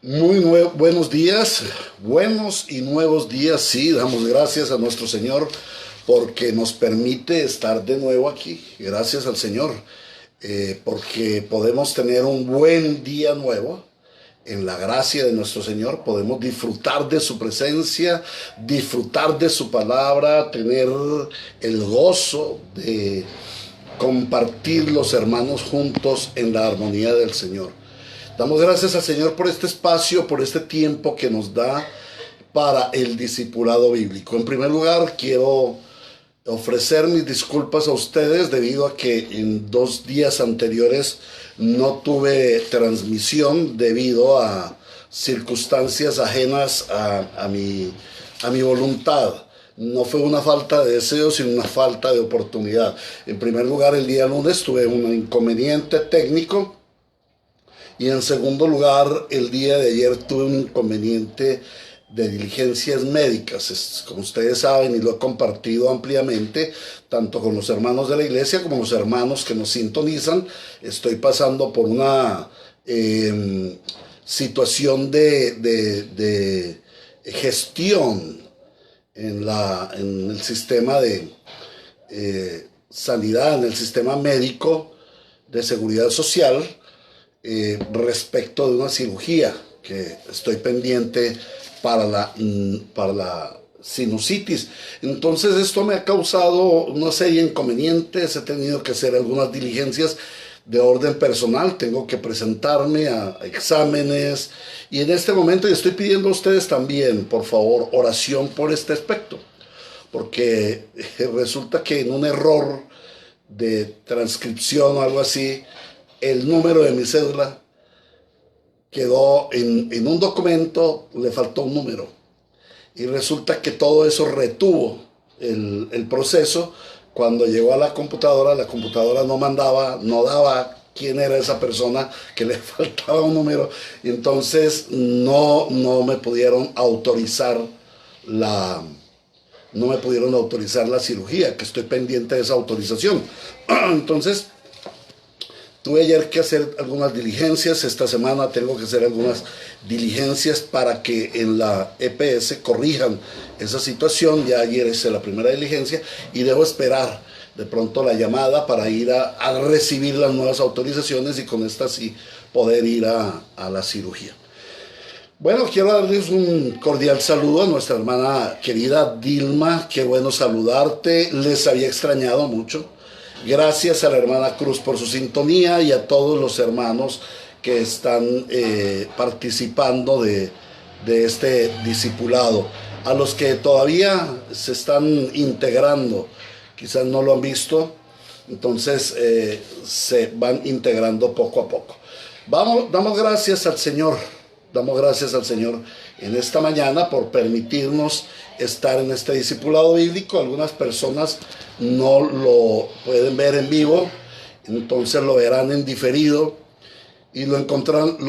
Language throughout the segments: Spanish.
Buenos días, buenos y nuevos días. Sí, damos gracias a nuestro Señor porque nos permite estar de nuevo aquí. Gracias al Señor, porque podemos tener un buen día nuevo. En la gracia de nuestro Señor podemos disfrutar de su presencia, disfrutar de su palabra, tener el gozo de compartir los hermanos juntos en la armonía del Señor. Damos gracias al Señor por este espacio, por este tiempo que nos da para el discipulado bíblico. En primer lugar, quiero ofrecer mis disculpas a ustedes debido a que en 2 días anteriores no tuve transmisión debido a circunstancias ajenas a mi voluntad. No fue una falta de deseo, sino una falta de oportunidad. En primer lugar, el día lunes tuve un inconveniente técnico. Y en segundo lugar, el día de ayer tuve un inconveniente de diligencias médicas. Como ustedes saben, y lo he compartido ampliamente, tanto con los hermanos de la iglesia como los hermanos que nos sintonizan, estoy pasando por una situación de gestión en el sistema de sanidad, en el sistema médico de seguridad social, respecto de una cirugía que estoy pendiente para la sinusitis. Entonces esto me ha causado una serie de inconvenientes. He tenido que hacer algunas diligencias de orden personal, tengo que presentarme a exámenes, y en este momento estoy pidiendo a ustedes también, por favor, oración por este aspecto, porque resulta que en un error de transcripción o algo así, el número de mi cédula quedó en un documento, le faltó un número. Y resulta que todo eso retuvo el proceso. Cuando llegó a la computadora no daba quién era esa persona, que le faltaba un número. Y entonces no me pudieron autorizar la cirugía, que estoy pendiente de esa autorización. Entonces, tuve ayer que hacer algunas diligencias. Esta semana tengo que hacer algunas diligencias para que en la EPS corrijan esa situación. Ya ayer hice la primera diligencia y debo esperar de pronto la llamada para ir a recibir las nuevas autorizaciones y con estas sí poder ir a la cirugía. Bueno, quiero darles un cordial saludo a nuestra hermana querida Dilma. Qué bueno saludarte, les había extrañado mucho. Gracias a la hermana Cruz por su sintonía y a todos los hermanos que están participando de este discipulado. A los que todavía se están integrando, quizás no lo han visto, entonces se van integrando poco a poco. Damos gracias al Señor. Damos gracias al Señor en esta mañana por permitirnos estar en este discipulado bíblico. Algunas personas no lo pueden ver en vivo, entonces lo verán en diferido y lo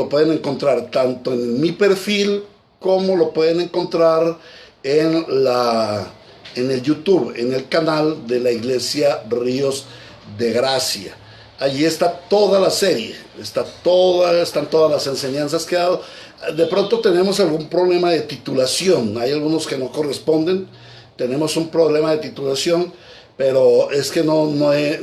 pueden encontrar tanto en mi perfil como lo pueden encontrar en el YouTube, en el canal de la Iglesia Ríos de Gracia. Allí está toda la serie, están todas las enseñanzas que he dado. De pronto tenemos algún problema de titulación, hay algunos que no corresponden, tenemos un problema de titulación, pero es que no he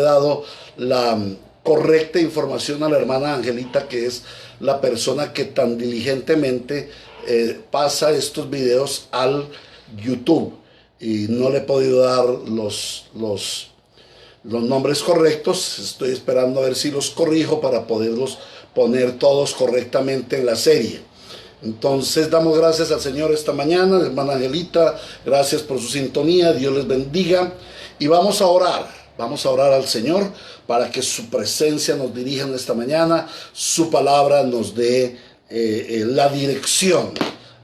dado la correcta información a la hermana Angelita, que es la persona que tan diligentemente pasa estos videos al YouTube, y no le he podido dar los nombres correctos. Estoy esperando a ver si los corrijo para poderlos poner todos correctamente en la serie. Entonces damos gracias al Señor esta mañana. Hermana Angelita, gracias por su sintonía, Dios les bendiga, y vamos a orar al Señor para que su presencia nos dirija en esta mañana, su palabra nos dé la dirección.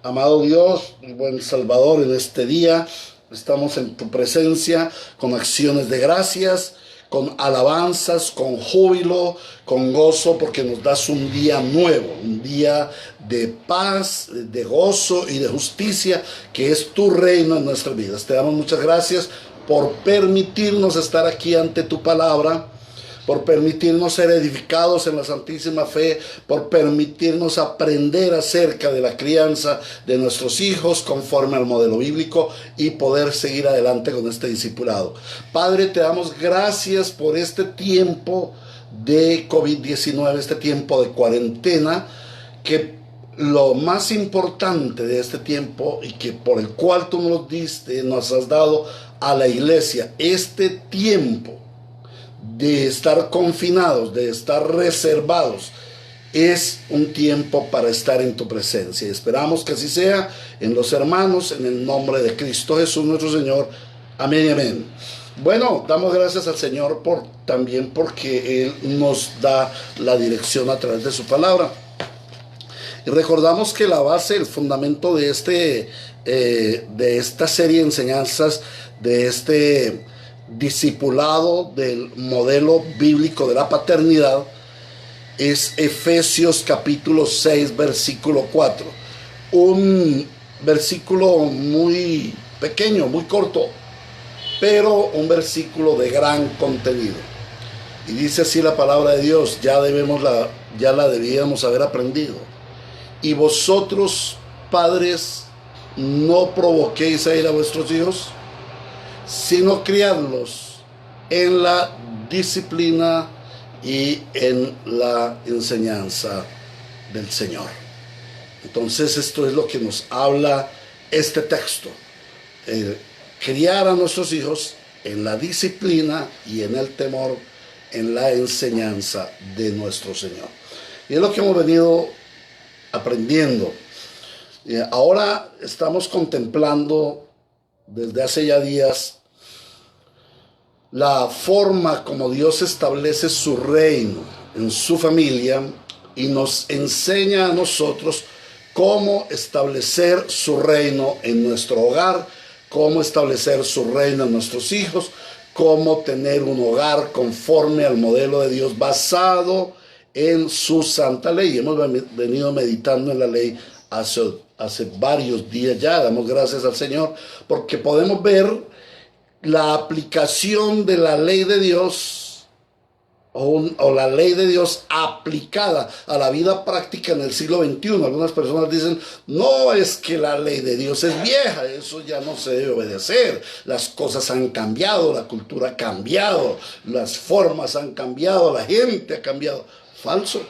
Amado Dios, buen Salvador, en este día estamos en tu presencia con acciones de gracias, con alabanzas, con júbilo, con gozo, porque nos das un día nuevo, un día de paz, de gozo y de justicia, que es tu reino en nuestras vidas. Te damos muchas gracias por permitirnos estar aquí ante tu palabra, por permitirnos ser edificados en la santísima fe, por permitirnos aprender acerca de la crianza de nuestros hijos conforme al modelo bíblico y poder seguir adelante con este discipulado. Padre, te damos gracias por este tiempo de COVID-19, este tiempo de cuarentena, que lo más importante de este tiempo y que por el cual tú nos diste, nos has dado a la iglesia, este tiempo de estar confinados, de estar reservados, es un tiempo para estar en tu presencia. Y esperamos que así sea en los hermanos, en el nombre de Cristo Jesús nuestro Señor. Amén y amén. Bueno, damos gracias al Señor también porque Él nos da la dirección a través de su palabra. Y recordamos que la base, el fundamento de esta serie de enseñanzas, de este discipulado del modelo bíblico de la paternidad, es Efesios capítulo 6, versículo 4. Un versículo muy pequeño, muy corto, pero un versículo de gran contenido. Y dice así la palabra de Dios, ya la debíamos haber aprendido. Y vosotros, padres, no provoquéis a ir a vuestros hijos, sino criadlos en la disciplina y en la enseñanza del Señor. Entonces esto es lo que nos habla este texto. Criar a nuestros hijos en la disciplina y en el temor, en la enseñanza de nuestro Señor. Y es lo que hemos venido aprendiendo. Ahora estamos contemplando desde hace ya días la forma como Dios establece su reino en su familia y nos enseña a nosotros cómo establecer su reino en nuestro hogar, cómo establecer su reino en nuestros hijos, cómo tener un hogar conforme al modelo de Dios basado en su santa ley. Hemos venido meditando en la ley hace varios días ya. Damos gracias al Señor porque podemos ver la aplicación de la ley de Dios o la ley de Dios aplicada a la vida práctica en el siglo XXI. Algunas personas dicen, no, es que la ley de Dios es vieja, eso ya no se debe obedecer, las cosas han cambiado, la cultura ha cambiado, las formas han cambiado, la gente ha cambiado. Falso.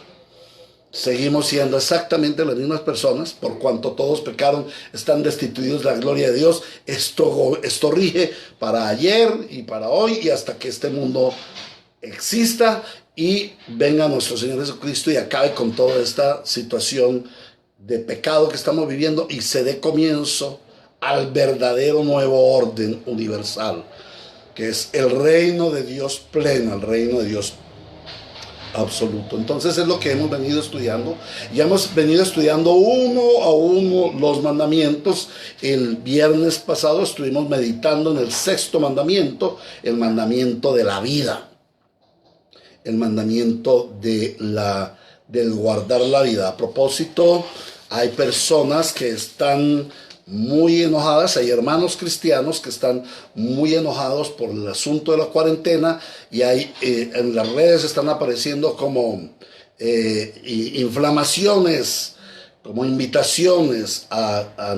Seguimos siendo exactamente las mismas personas, por cuanto todos pecaron, están destituidos de la gloria de Dios. Esto rige para ayer y para hoy y hasta que este mundo exista y venga nuestro Señor Jesucristo y acabe con toda esta situación de pecado que estamos viviendo y se dé comienzo al verdadero nuevo orden universal, que es el reino de Dios pleno, el reino de Dios absoluto. Entonces es lo que hemos venido estudiando. Ya hemos venido estudiando uno a uno los mandamientos. El viernes pasado estuvimos meditando en el sexto mandamiento, el mandamiento de la vida, el mandamiento del guardar la vida. A propósito, hay personas que están muy enojadas, hay hermanos cristianos que están muy enojados por el asunto de la cuarentena y hay en las redes están apareciendo como inflamaciones, como invitaciones a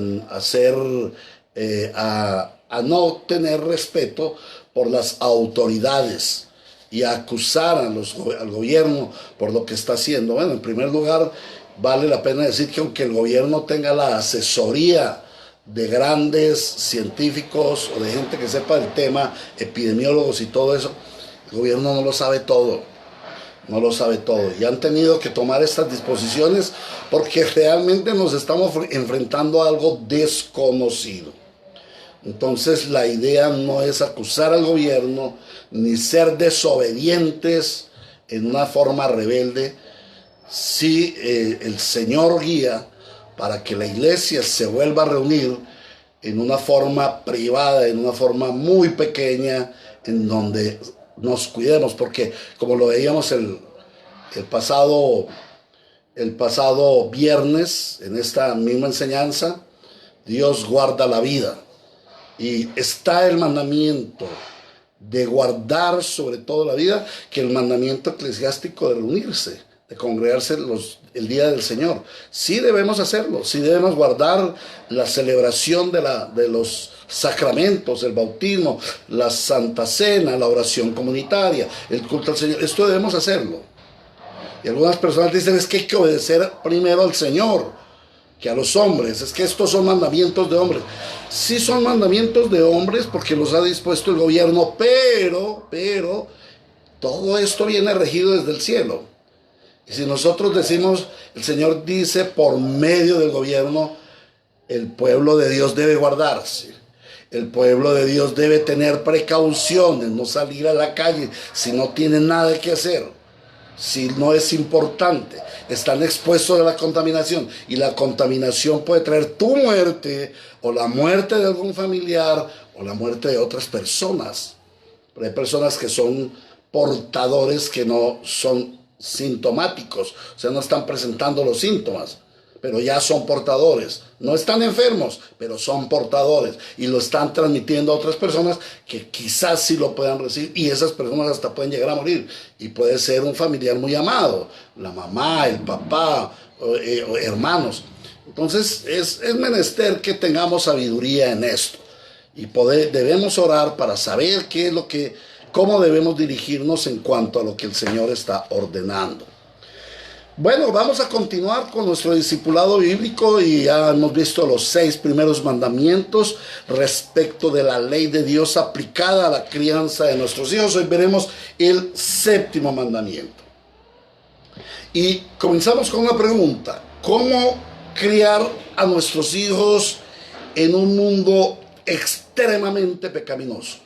no tener respeto por las autoridades y a acusar al gobierno por lo que está haciendo. Bueno, en primer lugar, vale la pena decir que aunque el gobierno tenga la asesoría de grandes científicos o de gente que sepa del tema, epidemiólogos y todo eso, el gobierno no lo sabe todo, no lo sabe todo. Y han tenido que tomar estas disposiciones porque realmente nos estamos enfrentando a algo desconocido. Entonces la idea no es acusar al gobierno ni ser desobedientes en una forma rebelde. Si el Señor guía para que la iglesia se vuelva a reunir en una forma privada, en una forma muy pequeña, en donde nos cuidemos, porque como lo veíamos el pasado viernes en esta misma enseñanza, Dios guarda la vida y está el mandamiento de guardar sobre todo la vida que el mandamiento eclesiástico de reunirse, de congregarse el día del Señor. Sí debemos hacerlo, sí debemos guardar la celebración de los sacramentos, el bautismo, la Santa Cena, la oración comunitaria, el culto al Señor. Esto debemos hacerlo. Y algunas personas dicen, es que hay que obedecer primero al Señor que a los hombres, es que estos son mandamientos de hombres. Sí son mandamientos de hombres porque los ha dispuesto el gobierno, pero todo esto viene regido desde el cielo. Y si nosotros decimos, el Señor dice por medio del gobierno, el pueblo de Dios debe guardarse. El pueblo de Dios debe tener precauciones, no salir a la calle si no tiene nada que hacer, si no es importante. Están expuestos a la contaminación y la contaminación puede traer tu muerte o la muerte de algún familiar o la muerte de otras personas. Pero hay personas que son portadores que no son sintomáticos, o sea, no están presentando los síntomas, pero ya son portadores. No están enfermos, pero son portadores y lo están transmitiendo a otras personas que quizás sí lo puedan recibir, y esas personas hasta pueden llegar a morir. Y puede ser un familiar muy amado, la mamá, el papá, o hermanos. Entonces es menester que tengamos sabiduría en esto y debemos orar para saber cómo debemos dirigirnos en cuanto a lo que el Señor está ordenando. Bueno, vamos a continuar con nuestro discipulado bíblico y ya hemos visto los 6 primeros mandamientos respecto de la ley de Dios aplicada a la crianza de nuestros hijos. Hoy veremos el 7º mandamiento. Y comenzamos con una pregunta: ¿cómo criar a nuestros hijos en un mundo extremadamente pecaminoso?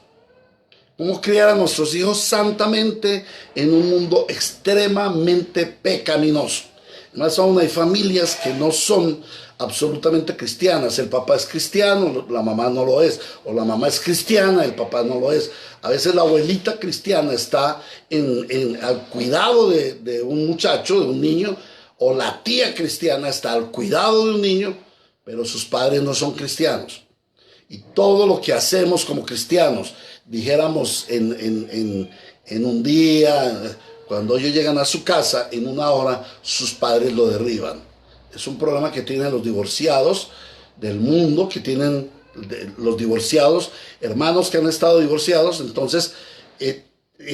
¿Cómo criar a nuestros hijos santamente en un mundo extremadamente pecaminoso? Más aún, hay familias que no son absolutamente cristianas. El papá es cristiano, la mamá no lo es. O la mamá es cristiana, el papá no lo es. A veces la abuelita cristiana está al cuidado de un muchacho, de un niño. O la tía cristiana está al cuidado de un niño, pero sus padres no son cristianos. Y todo lo que hacemos como cristianos, dijéramos en un día, cuando ellos llegan a su casa, en una hora, sus padres lo derriban. Es un problema que tienen los divorciados del mundo, que tienen los divorciados, hermanos que han estado divorciados. Entonces,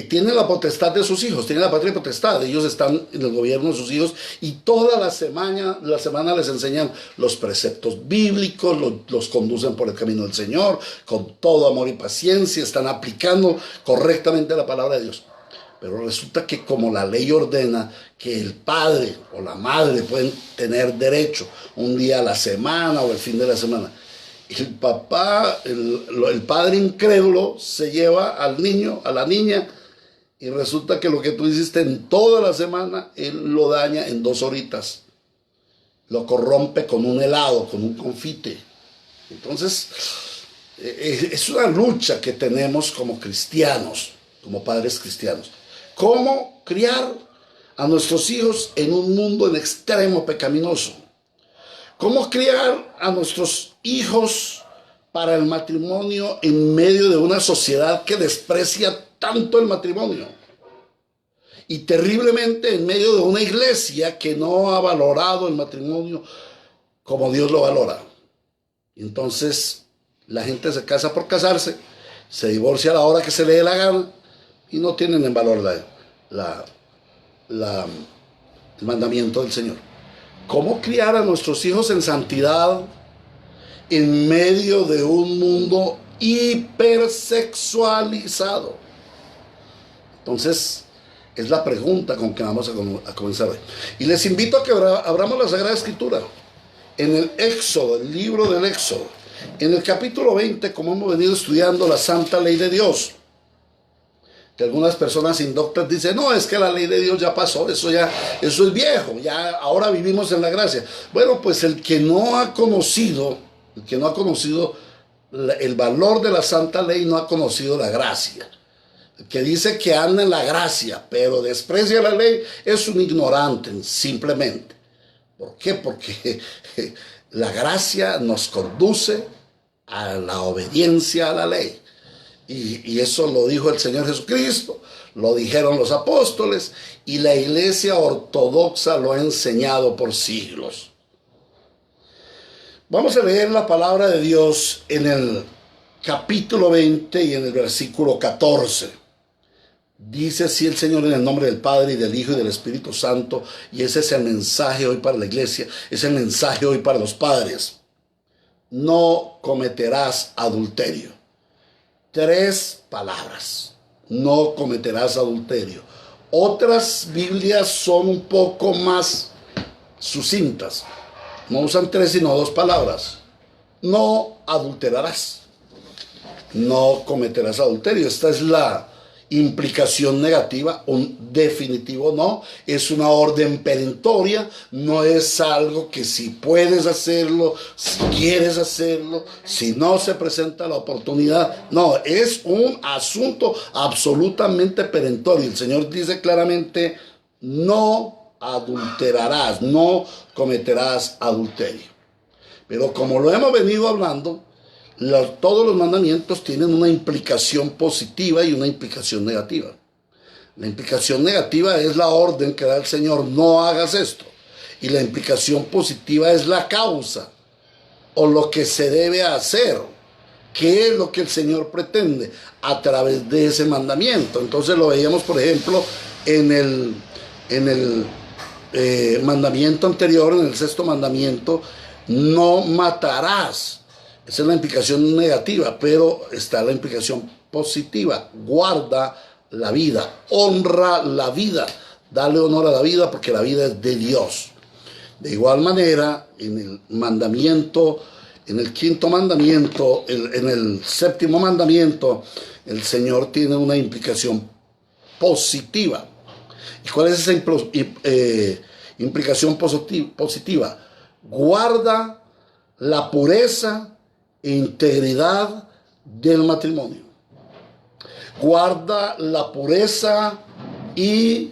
tienen la potestad de sus hijos, tienen la patria potestad. Ellos están en el gobierno de sus hijos y toda la semana les enseñan los preceptos bíblicos, los conducen por el camino del Señor, con todo amor y paciencia, están aplicando correctamente la palabra de Dios. Pero resulta que como la ley ordena que el padre o la madre pueden tener derecho un día a la semana o el fin de la semana, el papá, el padre incrédulo se lleva al niño, a la niña, y resulta que lo que tú hiciste en toda la semana, él lo daña en 2 horitas. Lo corrompe con un helado, con un confite. Entonces, es una lucha que tenemos como cristianos, como padres cristianos. ¿Cómo criar a nuestros hijos en un mundo en extremo pecaminoso? ¿Cómo criar a nuestros hijos para el matrimonio en medio de una sociedad que desprecia tanto el matrimonio? Y terriblemente en medio de una iglesia que no ha valorado el matrimonio como Dios lo valora. Entonces la gente se casa por casarse, se divorcia a la hora que se le dé la gana y no tienen en valor el mandamiento del Señor. ¿Cómo criar a nuestros hijos en santidad en medio de un mundo hipersexualizado? Entonces, es la pregunta con que vamos a comenzar hoy. Y les invito a que abramos la Sagrada Escritura en el Éxodo, el libro del Éxodo, en el capítulo 20, como hemos venido estudiando la santa ley de Dios. Que algunas personas indoctas dicen, no, es que la ley de Dios ya pasó, eso es viejo, ya ahora vivimos en la gracia. Bueno, pues el que no ha conocido el valor de la santa ley, no ha conocido la gracia. El que dice que anda en la gracia, pero desprecia la ley, es un ignorante, simplemente. ¿Por qué? Porque la gracia nos conduce a la obediencia a la ley. Y eso lo dijo el Señor Jesucristo, lo dijeron los apóstoles y la iglesia ortodoxa lo ha enseñado por siglos. Vamos a leer la palabra de Dios en el capítulo 20 y en el versículo 14. Dice así el Señor en el nombre del Padre y del Hijo y del Espíritu Santo, y ese es el mensaje hoy para la iglesia, es el mensaje hoy para los padres. No cometerás adulterio. 3 palabras. No cometerás adulterio. Otras Biblias son un poco más sucintas. No usan 3 sino 2 palabras. No adulterarás. No cometerás adulterio. Esta es la implicación negativa, un definitivo no, es una orden perentoria, no es algo que si puedes hacerlo, si quieres hacerlo, si no se presenta la oportunidad, no, es un asunto absolutamente perentorio. El Señor dice claramente, no adulterarás, no cometerás adulterio. Pero como lo hemos venido hablando, todos los mandamientos tienen una implicación positiva y una implicación negativa. La implicación negativa es la orden que da el Señor, no hagas esto. Y la implicación positiva es la causa o lo que se debe hacer. ¿Qué es lo que el Señor pretende a través de ese mandamiento? Entonces lo veíamos, por ejemplo, en el mandamiento anterior, en el 6º mandamiento, no matarás. Esa es la implicación negativa, pero está la implicación positiva. Guarda la vida, honra la vida, dale honor a la vida porque la vida es de Dios. De igual manera, en el mandamiento, en el 5º mandamiento, en el 7º mandamiento, el Señor tiene una implicación positiva. ¿Y cuál es esa implicación positiva? Guarda la pureza e integridad del matrimonio. Guarda la pureza e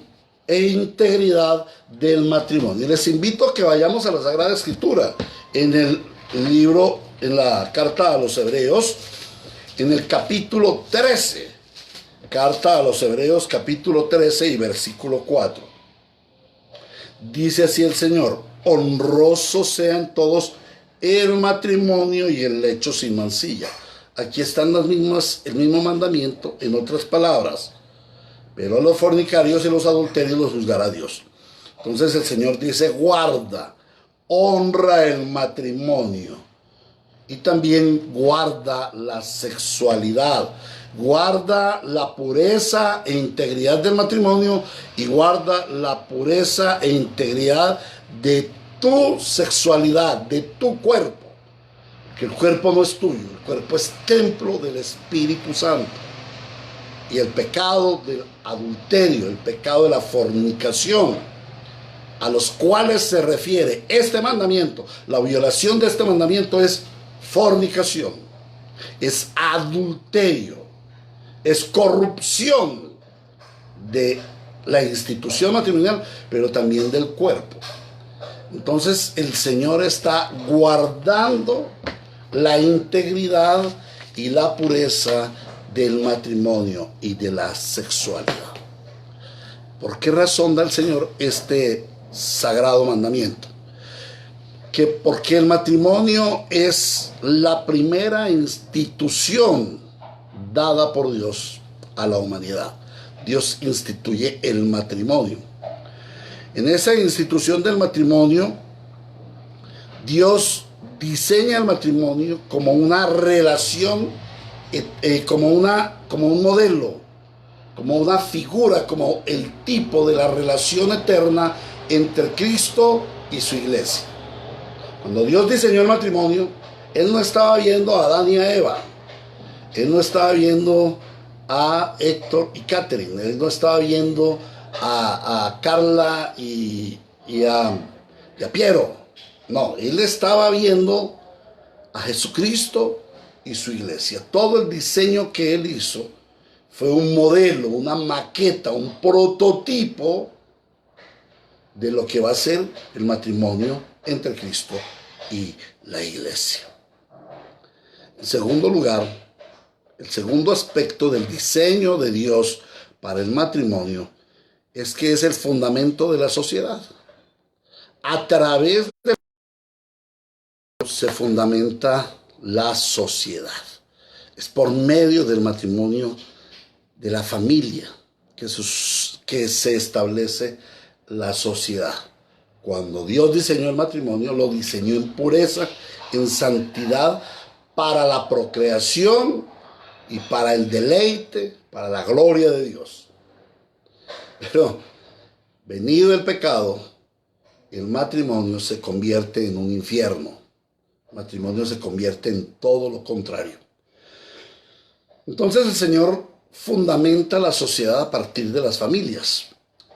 integridad del matrimonio. Y les invito a que vayamos a la Sagrada Escritura, en el libro, en la carta a los Hebreos, en el capítulo 13. Carta a los Hebreos, capítulo 13 y versículo 4. Dice así el Señor: honrosos sean todos el matrimonio y el lecho sin mancilla. Aquí están el mismo mandamiento, en otras palabras. Pero a los fornicarios y los adulterios los juzgará Dios. Entonces el Señor dice, guarda, honra el matrimonio. Y también guarda la sexualidad. Guarda la pureza e integridad del matrimonio y guarda la pureza e integridad de tu sexualidad, de tu cuerpo, que el cuerpo no es tuyo, el cuerpo es templo del Espíritu Santo. Y el pecado del adulterio, el pecado de la fornicación, a los cuales se refiere este mandamiento, la violación de este mandamiento es fornicación, es adulterio, es corrupción de la institución matrimonial, pero también del cuerpo. Entonces el Señor está guardando la integridad y la pureza del matrimonio y de la sexualidad. ¿Por qué razón da el Señor este sagrado mandamiento? Porque el matrimonio es la primera institución dada por Dios a la humanidad. Dios instituye el matrimonio. En esa institución del matrimonio, Dios diseña el matrimonio como una relación, como un modelo, como una figura, como el tipo de la relación eterna entre Cristo y su iglesia. Cuando Dios diseñó el matrimonio, Él no estaba viendo a Adán y a Eva. Él no estaba viendo a Héctor y Catherine. Él no estaba viendo a Carla y a Piero. No, Él estaba viendo a Jesucristo y su iglesia. Todo el diseño que Él hizo fue un modelo, una maqueta, un prototipo de lo que va a ser el matrimonio entre Cristo y la iglesia. En segundo lugar, El segundo aspecto del diseño de Dios para el matrimonio es que es el fundamento de la sociedad. A través de se fundamenta la sociedad. Es por medio del matrimonio, de la familia, que se establece la sociedad. Cuando Dios diseñó el matrimonio, lo diseñó en pureza, en santidad, para la procreación y para el deleite, para la gloria de Dios. Pero, venido el pecado, el matrimonio se convierte en un infierno. El matrimonio se convierte en todo lo contrario. Entonces el Señor fundamenta la sociedad a partir de las familias.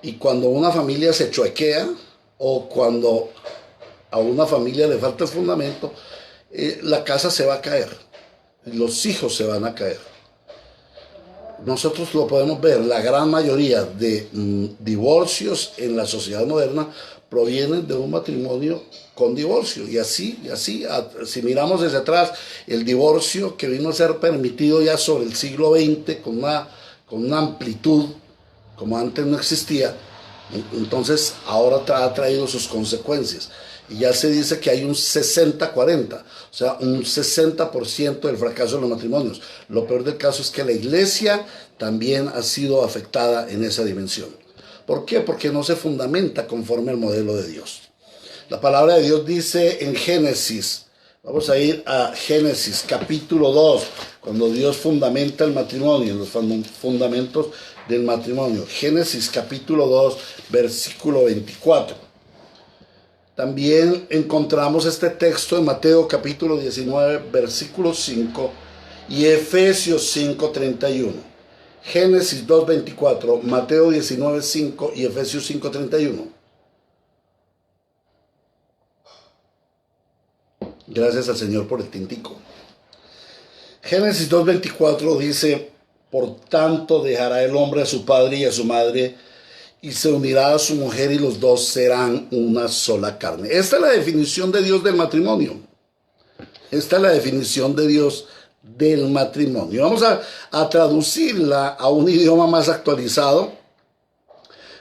Y cuando una familia se choquea, o cuando a una familia le falta el fundamento, la casa se va a caer. Los hijos se van a caer. Nosotros lo podemos ver, la gran mayoría de divorcios en la sociedad moderna provienen de un matrimonio con divorcio. Y así, si miramos desde atrás, el divorcio que vino a ser permitido ya sobre el siglo XX con una amplitud como antes no existía, entonces ahora ha traído sus consecuencias. Y ya se dice que hay un 60-40, o sea, un 60% del fracaso de los matrimonios. Lo peor del caso es que la iglesia también ha sido afectada en esa dimensión. ¿Por qué? Porque no se fundamenta conforme al modelo de Dios. La palabra de Dios dice en Génesis, vamos a ir a Génesis capítulo 2, cuando Dios fundamenta el matrimonio, los fundamentos del matrimonio. Génesis capítulo 2, versículo 24. También encontramos este texto en Mateo capítulo 19, versículo 5 y Efesios 5, 31. Génesis 2, 24, Mateo 19, 5 y Efesios 5, 31. Gracias al Señor por el tintico. Génesis 2, 24 dice: por tanto dejará el hombre a su padre y a su madre, y se unirá a su mujer, y los dos serán una sola carne. Esta es la definición de Dios del matrimonio. Esta es la definición de Dios del matrimonio. Vamos a traducirla a un idioma más actualizado,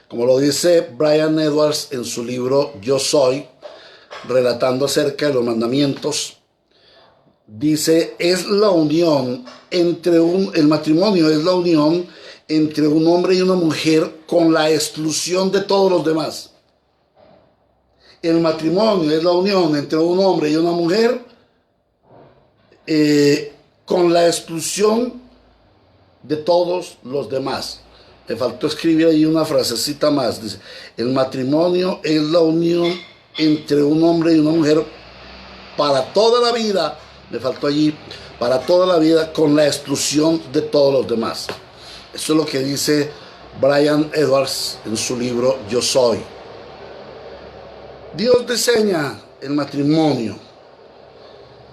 como lo dice Brian Edwards en su libro Yo Soy, relatando acerca de los mandamientos. Dice, es la unión entre el matrimonio es la unión entre un hombre y una mujer con la exclusión de todos los demás. El matrimonio es la unión entre un hombre y una mujer con la exclusión de todos los demás. Me faltó escribir ahí una frasecita más. Dice, el matrimonio es la unión entre un hombre y una mujer para toda la vida. Me faltó allí, para toda la vida, con la exclusión de todos los demás. Eso es lo que dice Brian Edwards en su libro Yo Soy. Dios diseña el matrimonio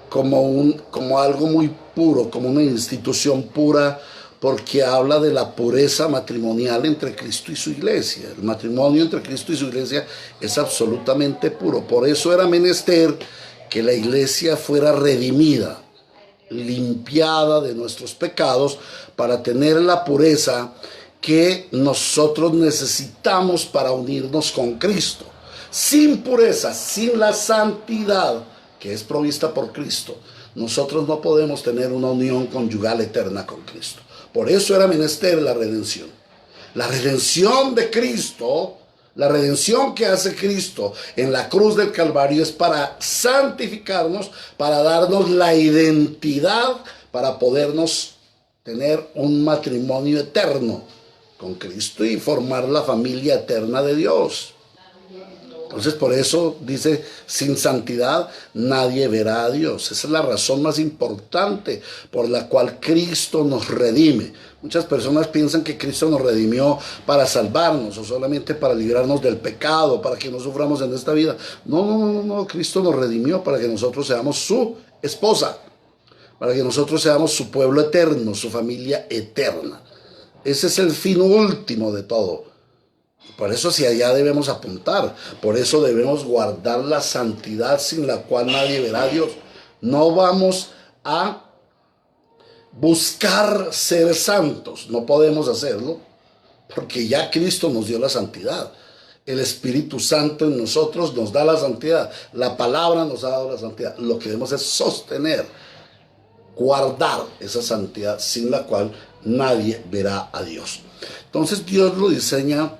como algo muy puro, como una institución pura, porque habla de la pureza matrimonial entre Cristo y su iglesia. El matrimonio entre Cristo y su iglesia es absolutamente puro. Por eso era menester que la iglesia fuera redimida, limpiada de nuestros pecados, para tener la pureza que nosotros necesitamos para unirnos con Cristo. Sin pureza, sin la santidad que es provista por Cristo, nosotros no podemos tener una unión conyugal eterna con Cristo. Por eso era menester la redención. La redención de Cristo, la redención que hace Cristo en la cruz del Calvario, es para santificarnos, para darnos la identidad, para podernos tener un matrimonio eterno con Cristo y formar la familia eterna de Dios. Entonces, por eso dice, sin santidad nadie verá a Dios. Esa es la razón más importante por la cual Cristo nos redime. Muchas personas piensan que Cristo nos redimió para salvarnos o solamente para librarnos del pecado, para que no suframos en esta vida. No. Cristo nos redimió para que nosotros seamos su esposa, para que nosotros seamos su pueblo eterno, su familia eterna. Ese es el fin último de todo. Por eso hacia allá debemos apuntar. Por eso debemos guardar la santidad sin la cual nadie verá a Dios. No vamos a buscar ser santos. No podemos hacerlo porque ya Cristo nos dio la santidad. El Espíritu Santo en nosotros nos da la santidad. La palabra nos ha dado la santidad. Lo que debemos es sostener, guardar esa santidad sin la cual nadie verá a Dios. Entonces Dios lo diseña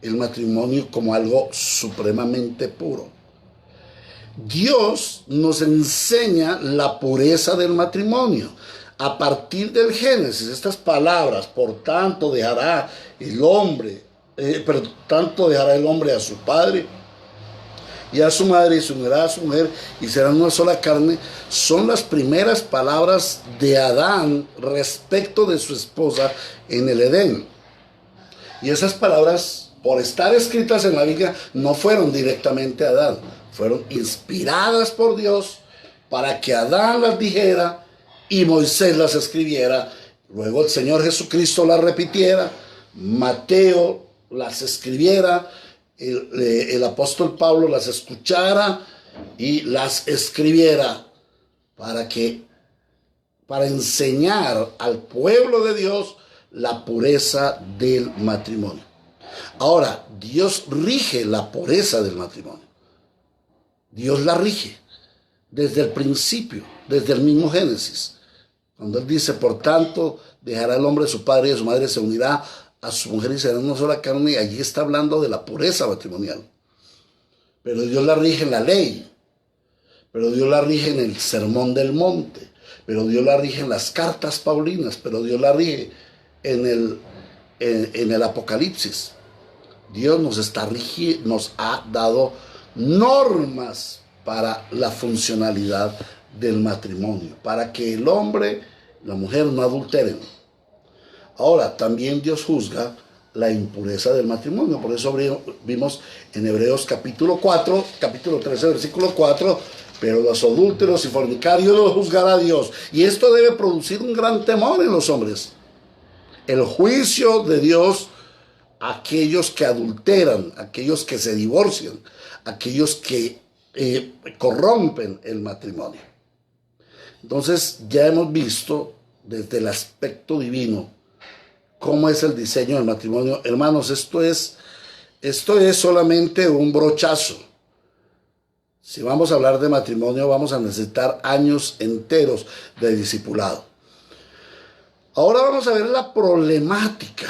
el matrimonio como algo supremamente puro. Dios nos enseña la pureza del matrimonio. A partir del Génesis, estas palabras, por tanto dejará el hombre, a su padre y a su madre, y se unirá a su mujer, y serán una sola carne, son las primeras palabras de Adán respecto de su esposa en el Edén. Y esas palabras, por estar escritas en la Biblia, no fueron directamente a Adán, fueron inspiradas por Dios para que Adán las dijera y Moisés las escribiera. Luego el Señor Jesucristo las repitiera, Mateo las escribiera, el apóstol Pablo las escuchara y las escribiera para enseñar al pueblo de Dios la pureza del matrimonio. Ahora, Dios rige la pureza del matrimonio. Dios la rige desde el principio, desde el mismo Génesis. Cuando Él dice, por tanto, dejará el hombre a su padre y a su madre, se unirá a su mujer y serán una sola carne, y allí está hablando de la pureza matrimonial. Pero Dios la rige en la ley, pero Dios la rige en el sermón del monte, pero Dios la rige en las cartas paulinas, pero Dios la rige en el Apocalipsis. Dios nos ha dado normas para la funcionalidad del matrimonio, para que el hombre y la mujer no adulteren. Ahora, también Dios juzga la impureza del matrimonio. Por eso vimos en Hebreos capítulo 13, versículo 4, pero los adúlteros y fornicarios los juzgará Dios. Y esto debe producir un gran temor en los hombres. El juicio de Dios a aquellos que adulteran, a aquellos que se divorcian, a aquellos que corrompen el matrimonio. Entonces ya hemos visto desde el aspecto divino cómo es el diseño del matrimonio. Hermanos, esto es solamente un brochazo. Si vamos a hablar de matrimonio, vamos a necesitar años enteros de discipulado. Ahora vamos a ver la problemática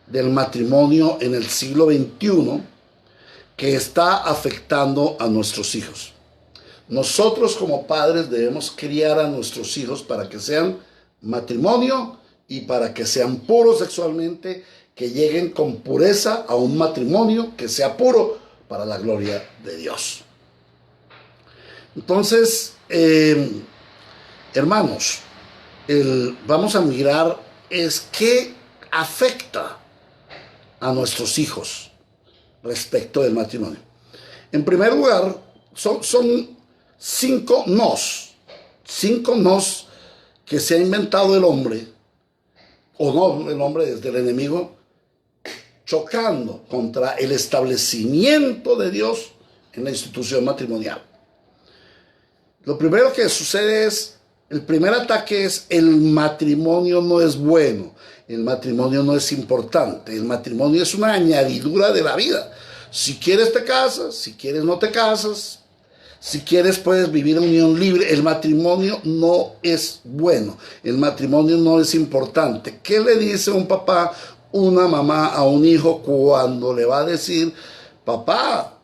del matrimonio en el siglo XXI que está afectando a nuestros hijos. Nosotros como padres debemos criar a nuestros hijos para que sean matrimonio y para que sean puros sexualmente, que lleguen con pureza a un matrimonio que sea puro para la gloria de Dios. Entonces, hermanos, vamos a mirar qué afecta a nuestros hijos respecto del matrimonio. En primer lugar, son 5 nos que se ha inventado el hombre, o no el hombre, desde el enemigo, chocando contra el establecimiento de Dios en la institución matrimonial. Lo primero que sucede el primer ataque es: el matrimonio no es bueno, el matrimonio no es importante, el matrimonio es una añadidura de la vida. Si quieres te casas, si quieres no te casas, si quieres puedes vivir en unión libre. El matrimonio no es bueno, el matrimonio no es importante. ¿Qué le dice un papá, una mamá a un hijo cuando le va a decir: papá,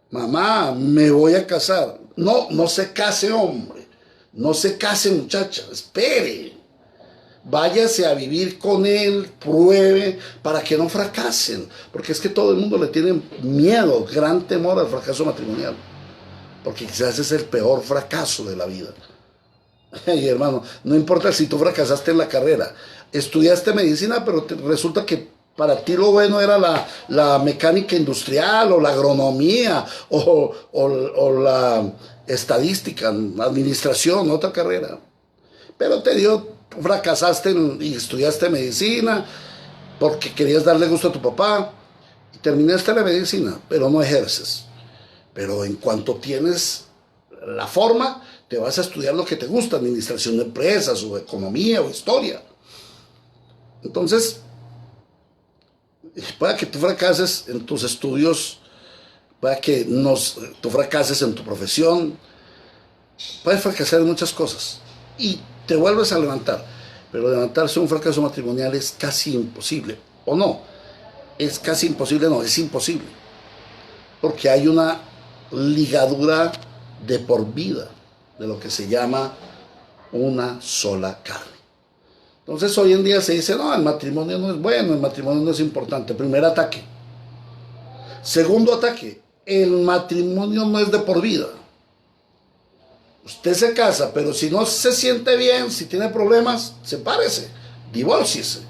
mamá, me voy a casar? No se case, hombre, no se case, muchacha, espere. Váyase a vivir con él, pruebe, para que no fracasen. Porque es que todo el mundo le tiene miedo, gran temor al fracaso matrimonial. Porque quizás es el peor fracaso de la vida. Y hermano, no importa si tú fracasaste en la carrera. Estudiaste medicina, pero resulta que para ti lo bueno era la mecánica industrial, o la agronomía, o la estadística, administración, otra carrera. Pero fracasaste y estudiaste medicina porque querías darle gusto a tu papá y terminaste la medicina, pero no ejerces. Pero en cuanto tienes la forma, te vas a estudiar lo que te gusta, administración de empresas o economía o historia. Entonces, pueda que tú fracases en tus estudios, pueda que tú fracases en tu profesión, puedes fracasar en muchas cosas y te vuelves a levantar, pero levantarse un fracaso matrimonial es casi imposible, ¿o no? Es casi imposible, no, es imposible, porque hay una ligadura de por vida, de lo que se llama una sola carne. Entonces hoy en día se dice, no, el matrimonio no es bueno, el matrimonio no es importante. Primer ataque. Segundo ataque, el matrimonio no es de por vida. Usted se casa, pero si no se siente bien, si tiene problemas, sepárese, divórciese.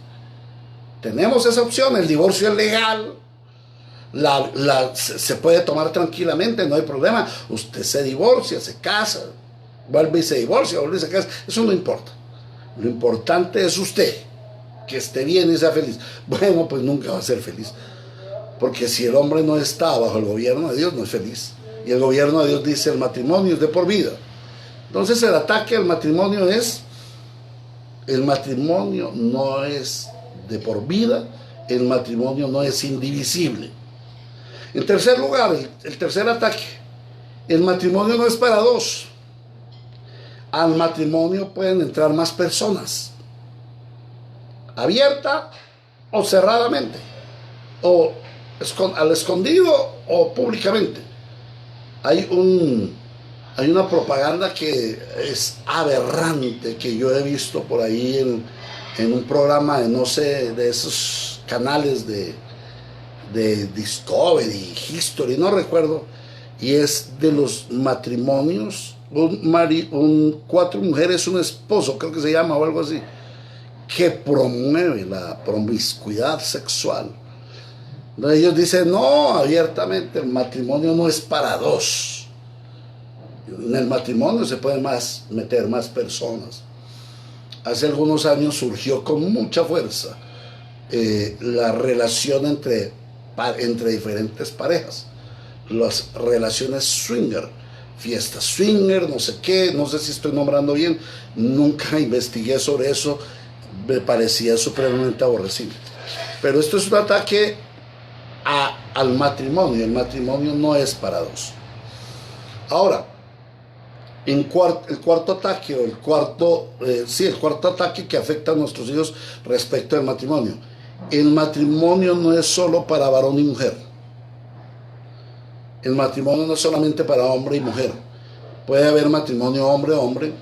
Tenemos esa opción, el divorcio es legal, se puede tomar tranquilamente, no hay problema. Usted se divorcia, se casa, vuelve y se divorcia, vuelve y se casa, eso no importa. Lo importante es usted, que esté bien y sea feliz. Bueno, pues nunca va a ser feliz, porque si el hombre no está bajo el gobierno de Dios, no es feliz. Y el gobierno de Dios dice, el matrimonio es de por vida. Entonces el ataque al matrimonio es, el matrimonio no es de por vida, el matrimonio no es indivisible. En tercer lugar, el tercer ataque, el matrimonio no es para dos. Al matrimonio pueden entrar más personas, abierta o cerradamente, o al escondido o públicamente. Hay una propaganda que es aberrante, que yo he visto por ahí en un programa de, no sé, de esos canales de Discovery, History, no recuerdo, y es de los matrimonios, cuatro mujeres, un esposo, creo que se llama, o algo así, que promueve la promiscuidad sexual. Entonces ellos dicen, no, abiertamente, el matrimonio no es para dos. En el matrimonio se pueden meter más personas. Hace algunos años surgió con mucha fuerza la relación entre diferentes parejas, las relaciones swinger, fiestas swinger, no sé qué, no sé si estoy nombrando bien, nunca investigué sobre eso, me parecía supremamente aborrecible. Pero esto es un ataque al matrimonio, el matrimonio no es para dos. Ahora, el cuarto ataque, o el cuarto ataque que afecta a nuestros hijos respecto al matrimonio. El matrimonio no es solo para varón y mujer. El matrimonio no es solamente para hombre y mujer. Puede haber matrimonio hombre-hombre,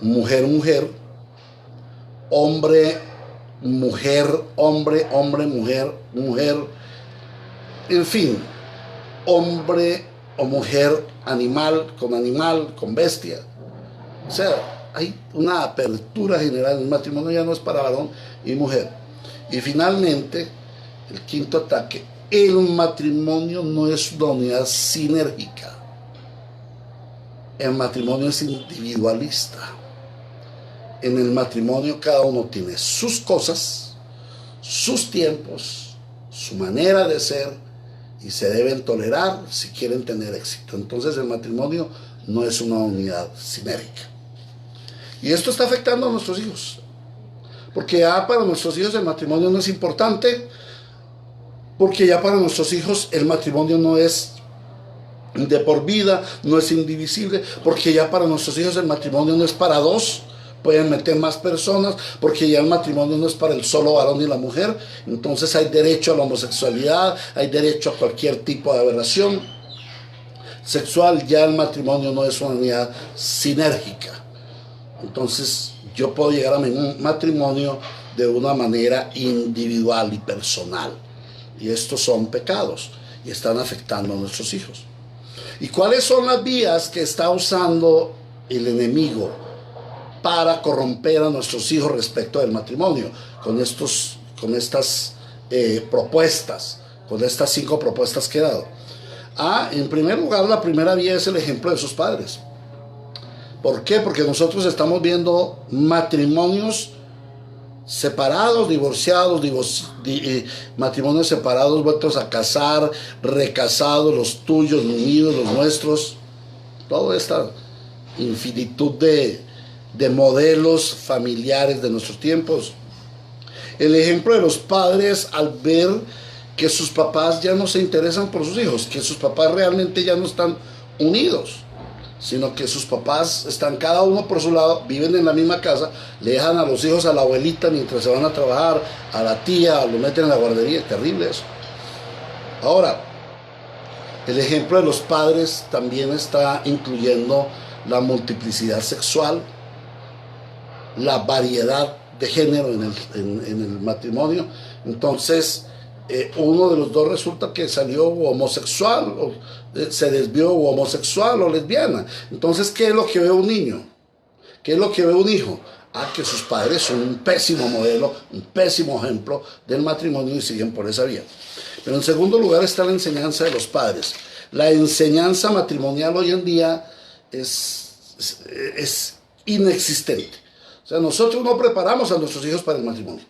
mujer-mujer, hombre-mujer, hombre-hombre-mujer, mujer, en fin, hombre o mujer, animal, con bestia. O sea, hay una apertura general. El matrimonio ya no es para varón y mujer. Y finalmente, el quinto ataque, el matrimonio no es una unidad sinérgica. El matrimonio es individualista. En el matrimonio cada uno tiene sus cosas, sus tiempos, su manera de ser, y se deben tolerar si quieren tener éxito. Entonces el matrimonio no es una unidad sinérgica. Y esto está afectando a nuestros hijos, porque ya para nuestros hijos el matrimonio no es importante, porque ya para nuestros hijos el matrimonio no es de por vida, no es indivisible, porque ya para nuestros hijos el matrimonio no es para dos, pueden meter más personas, porque ya el matrimonio no es para el solo varón y la mujer. Entonces hay derecho a la homosexualidad, hay derecho a cualquier tipo de aberración sexual. Ya el matrimonio no es una unidad sinérgica. Entonces yo puedo llegar a mi matrimonio de una manera individual y personal, y estos son pecados y están afectando a nuestros hijos. ¿Y cuáles son las vías que está usando el enemigo para corromper a nuestros hijos respecto del matrimonio? Con estas propuestas, con estas 5 propuestas que he dado. En primer lugar, la primera vía es el ejemplo de sus padres. ¿Por qué? Porque nosotros estamos viendo matrimonios separados, divorciados, matrimonios separados, vueltos a casar, recasados, los tuyos, los míos, los nuestros, toda esta infinitud de modelos familiares de nuestros tiempos. El ejemplo de los padres al ver que sus papás ya no se interesan por sus hijos, que sus papás realmente ya no están unidos, sino que sus papás están cada uno por su lado, viven en la misma casa, le dejan a los hijos a la abuelita mientras se van a trabajar, a la tía, lo meten en la guardería. Es terrible eso. Ahora, el ejemplo de los padres también está incluyendo la multiplicidad sexual, la variedad de género en el matrimonio. Entonces, uno de los dos resulta que salió homosexual, o se desvió homosexual o lesbiana. Entonces, ¿qué es lo que ve un niño? ¿Qué es lo que ve un hijo? Que sus padres son un pésimo modelo, un pésimo ejemplo del matrimonio y siguen por esa vía. Pero en segundo lugar está la enseñanza de los padres. La enseñanza matrimonial hoy en día es inexistente. O sea, nosotros no preparamos a nuestros hijos para el matrimonio.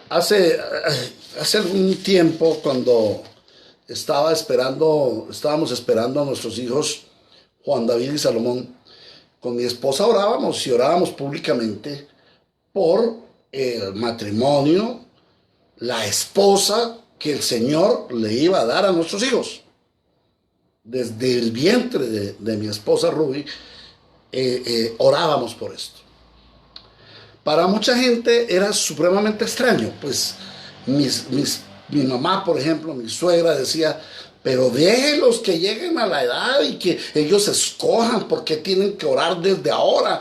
Hace algún tiempo, cuando estábamos esperando a nuestros hijos, Juan David y Salomón, con mi esposa orábamos públicamente por el matrimonio, la esposa que el Señor le iba a dar a nuestros hijos. Desde el vientre de mi esposa Ruby, orábamos por esto. Para mucha gente era supremamente extraño, pues mi mamá, por ejemplo, mi suegra decía, pero déjenlos que lleguen a la edad y que ellos escojan, porque tienen que orar desde ahora.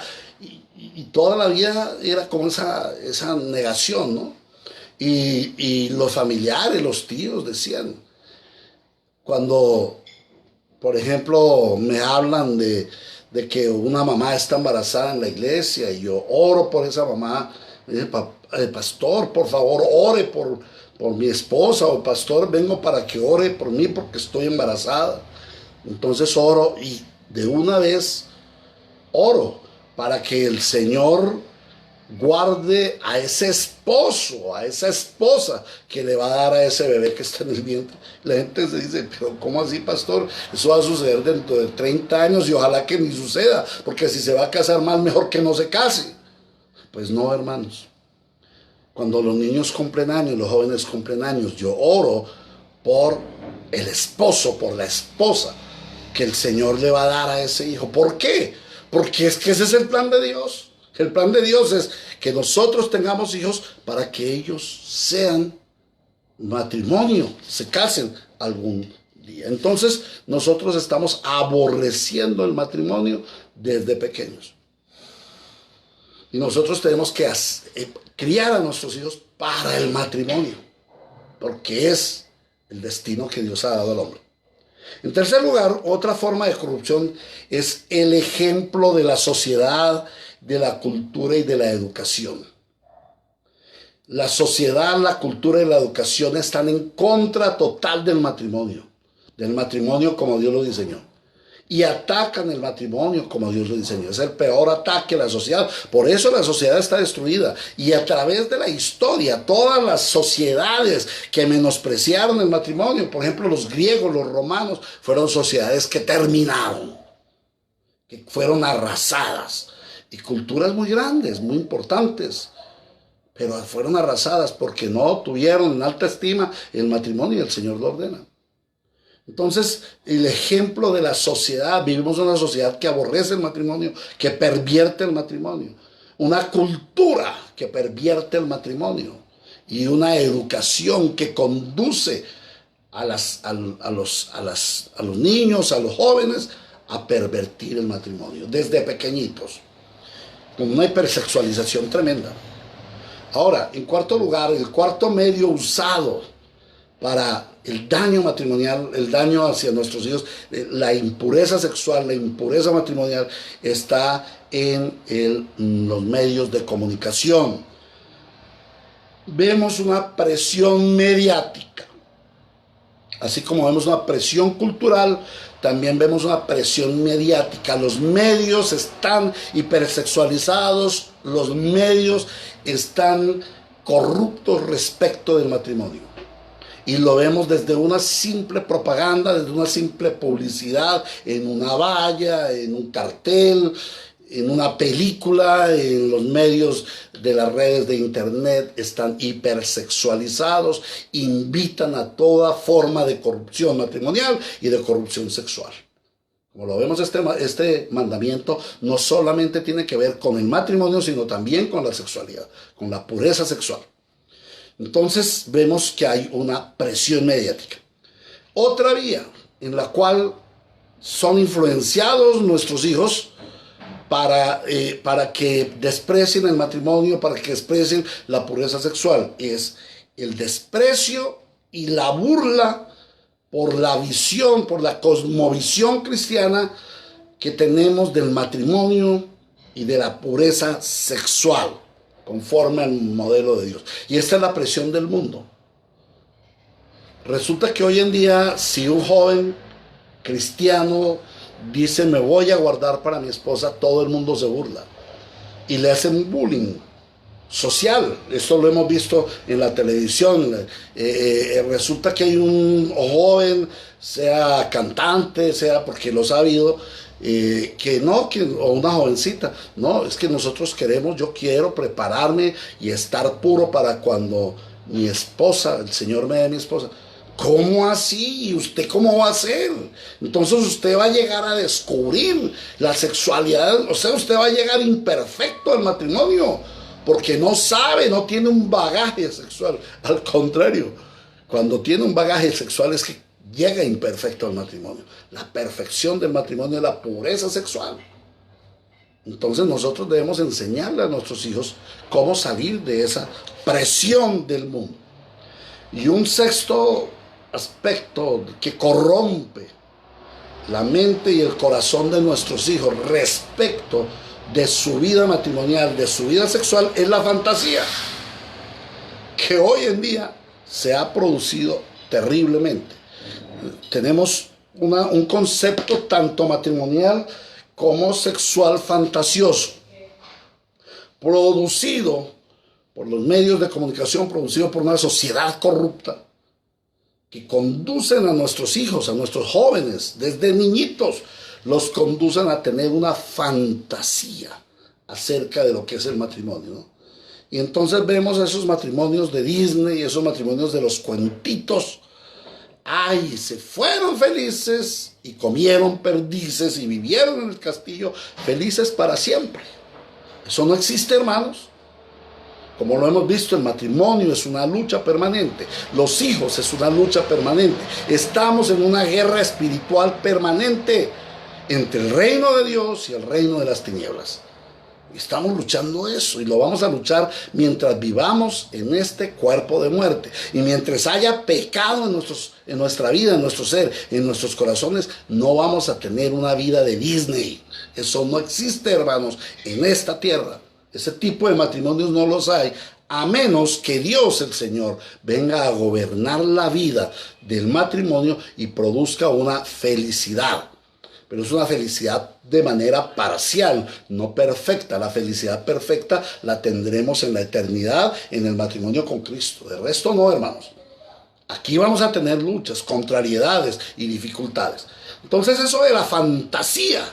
Y toda la vida era como esa negación, ¿no? Y los familiares, los tíos decían, cuando, por ejemplo, me hablan de que una mamá está embarazada en la iglesia y yo oro por esa mamá, me dice, pastor, por favor, ore por mi esposa, o pastor, vengo para que ore por mí porque estoy embarazada. Entonces oro, y de una vez oro para que el Señor guarde a ese esposo, a esa esposa que le va a dar a ese bebé que está en el vientre. La gente se dice, pero ¿cómo así, pastor? Eso va a suceder dentro de 30 años y ojalá que ni suceda, porque si se va a casar mal, mejor que no se case. Pues no, hermanos. Cuando los niños cumplen años, los jóvenes cumplen años, yo oro por el esposo, por la esposa que el Señor le va a dar a ese hijo. ¿Por qué? Porque es que ese es el plan de Dios. El plan de Dios es que nosotros tengamos hijos para que ellos sean matrimonio, se casen algún día. Entonces nosotros estamos aborreciendo el matrimonio desde pequeños. Y nosotros tenemos que criar a nuestros hijos para el matrimonio, porque es el destino que Dios ha dado al hombre. En tercer lugar, otra forma de corrupción es el ejemplo de la sociedad, de la cultura y de la educación. La sociedad, la cultura y la educación están en contra total del matrimonio como Dios lo diseñó. Y atacan el matrimonio como Dios lo diseñó. Es el peor ataque a la sociedad. Por eso la sociedad está destruida. Y a través de la historia, todas las sociedades que menospreciaron el matrimonio, por ejemplo, los griegos, los romanos, fueron sociedades que terminaron, que fueron arrasadas. Y culturas muy grandes, muy importantes, pero fueron arrasadas porque no tuvieron en alta estima el matrimonio y el Señor lo ordena. Entonces, el ejemplo de la sociedad, vivimos en una sociedad que aborrece el matrimonio, que pervierte el matrimonio, una cultura que pervierte el matrimonio y una educación que conduce a los niños, a los jóvenes, a pervertir el matrimonio desde pequeñitos, con una hipersexualización tremenda. Ahora, en cuarto lugar, el cuarto medio usado para el daño matrimonial, el daño hacia nuestros hijos, la impureza sexual, la impureza matrimonial, está en los medios de comunicación. Vemos una presión mediática. Así como vemos una presión cultural, también vemos una presión mediática. Los medios están hipersexualizados, los medios están corruptos respecto del matrimonio. Y lo vemos desde una simple propaganda, desde una simple publicidad, en una valla, en un cartel, en una película, en los medios de las redes de internet. Están hipersexualizados, invitan a toda forma de corrupción matrimonial y de corrupción sexual. Como lo vemos, este mandamiento no solamente tiene que ver con el matrimonio, sino también con la sexualidad, con la pureza sexual. Entonces vemos que hay una presión mediática. Otra vía en la cual son influenciados nuestros hijos para que desprecien el matrimonio, para que desprecien la pureza sexual, es el desprecio y la burla por la visión, por la cosmovisión cristiana que tenemos del matrimonio y de la pureza sexual, conforme al modelo de Dios. Y esta es la presión del mundo. Resulta que hoy en día, si un joven cristiano dice me voy a guardar para mi esposa, todo el mundo se burla y le hacen bullying social. Esto lo hemos visto en la televisión. Resulta que hay un joven, sea cantante, sea porque lo ha sabido, o una jovencita, no, es que nosotros yo quiero prepararme y estar puro para cuando mi esposa, el Señor me dé mi esposa. ¿Cómo así? ¿Y usted cómo va a hacer? Entonces usted va a llegar a descubrir la sexualidad, o sea, usted va a llegar imperfecto al matrimonio, porque no sabe, no tiene un bagaje sexual. Al contrario, cuando tiene un bagaje sexual es que llega imperfecto al matrimonio. La perfección del matrimonio es la pureza sexual. Entonces nosotros debemos enseñarle a nuestros hijos cómo salir de esa presión del mundo. Y un sexto aspecto que corrompe la mente y el corazón de nuestros hijos respecto de su vida matrimonial, de su vida sexual, es la fantasía, que hoy en día se ha producido terriblemente. Tenemos un concepto tanto matrimonial como sexual fantasioso, producido por los medios de comunicación, producido por una sociedad corrupta, que conducen a nuestros hijos, a nuestros jóvenes, desde niñitos, los conducen a tener una fantasía acerca de lo que es el matrimonio, ¿no? Y entonces vemos esos matrimonios de Disney, esos matrimonios de los cuentitos. ¡Ay! Se fueron felices y comieron perdices y vivieron en el castillo felices para siempre. Eso no existe, hermanos. Como lo hemos visto, el matrimonio es una lucha permanente. Los hijos es una lucha permanente. Estamos en una guerra espiritual permanente entre el reino de Dios y el reino de las tinieblas. Estamos luchando eso y lo vamos a luchar mientras vivamos en este cuerpo de muerte. Y mientras haya pecado en nuestra vida, en nuestro ser, en nuestros corazones, no vamos a tener una vida de Disney. Eso no existe, hermanos, en esta tierra. Ese tipo de matrimonios no los hay, a menos que Dios, el Señor, venga a gobernar la vida del matrimonio y produzca una felicidad. Pero es una felicidad de manera parcial, no perfecta. La felicidad perfecta la tendremos en la eternidad, en el matrimonio con Cristo. De resto no, hermanos. Aquí vamos a tener luchas, contrariedades y dificultades. Entonces eso de la fantasía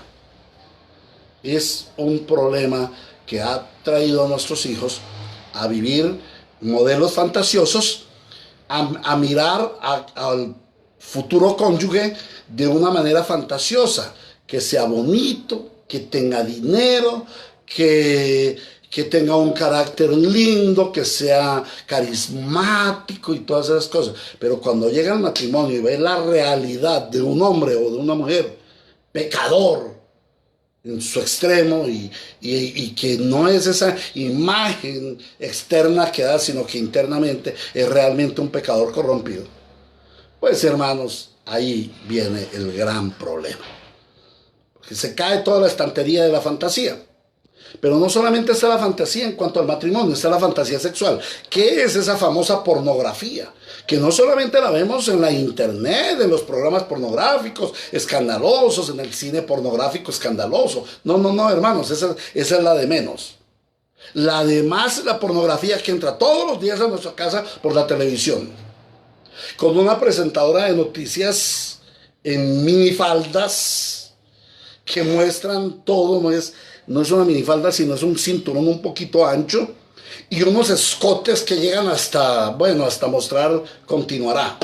es un problema que ha traído a nuestros hijos a vivir modelos fantasiosos, a mirar al futuro cónyuge de una manera fantasiosa, que sea bonito, que tenga dinero, que tenga un carácter lindo, que sea carismático y todas esas cosas. Pero cuando llega al matrimonio y ve la realidad de un hombre o de una mujer pecador en su extremo y que no es esa imagen externa que da, sino que internamente es realmente un pecador corrompido, pues, hermanos, ahí viene el gran problema. Porque se cae toda la estantería de la fantasía. Pero no solamente está la fantasía en cuanto al matrimonio, está la fantasía sexual. ¿Qué es esa famosa pornografía? Que no solamente la vemos en la internet, en los programas pornográficos escandalosos, en el cine pornográfico escandaloso. No, hermanos, esa es la de menos. La de más es la pornografía que entra todos los días a nuestra casa por la televisión. con una presentadora de noticias en minifaldas que muestran todo, no es una minifalda, sino es un cinturón un poquito ancho y unos escotes que llegan hasta, bueno, hasta mostrar continuará,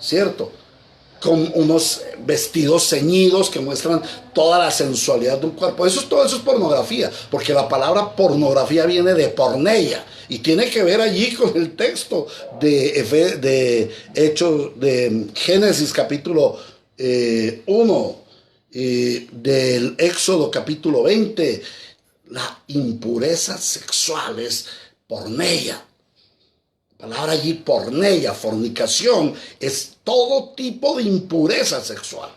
¿cierto? Con unos vestidos ceñidos que muestran toda la sensualidad de un cuerpo. Todo eso es pornografía, porque la palabra pornografía viene de porneia y tiene que ver allí con el texto de Hechos, de Génesis capítulo 1, del Éxodo capítulo 20. La impureza sexual es porneia. La palabra allí, porneia, fornicación, es todo tipo de impureza sexual.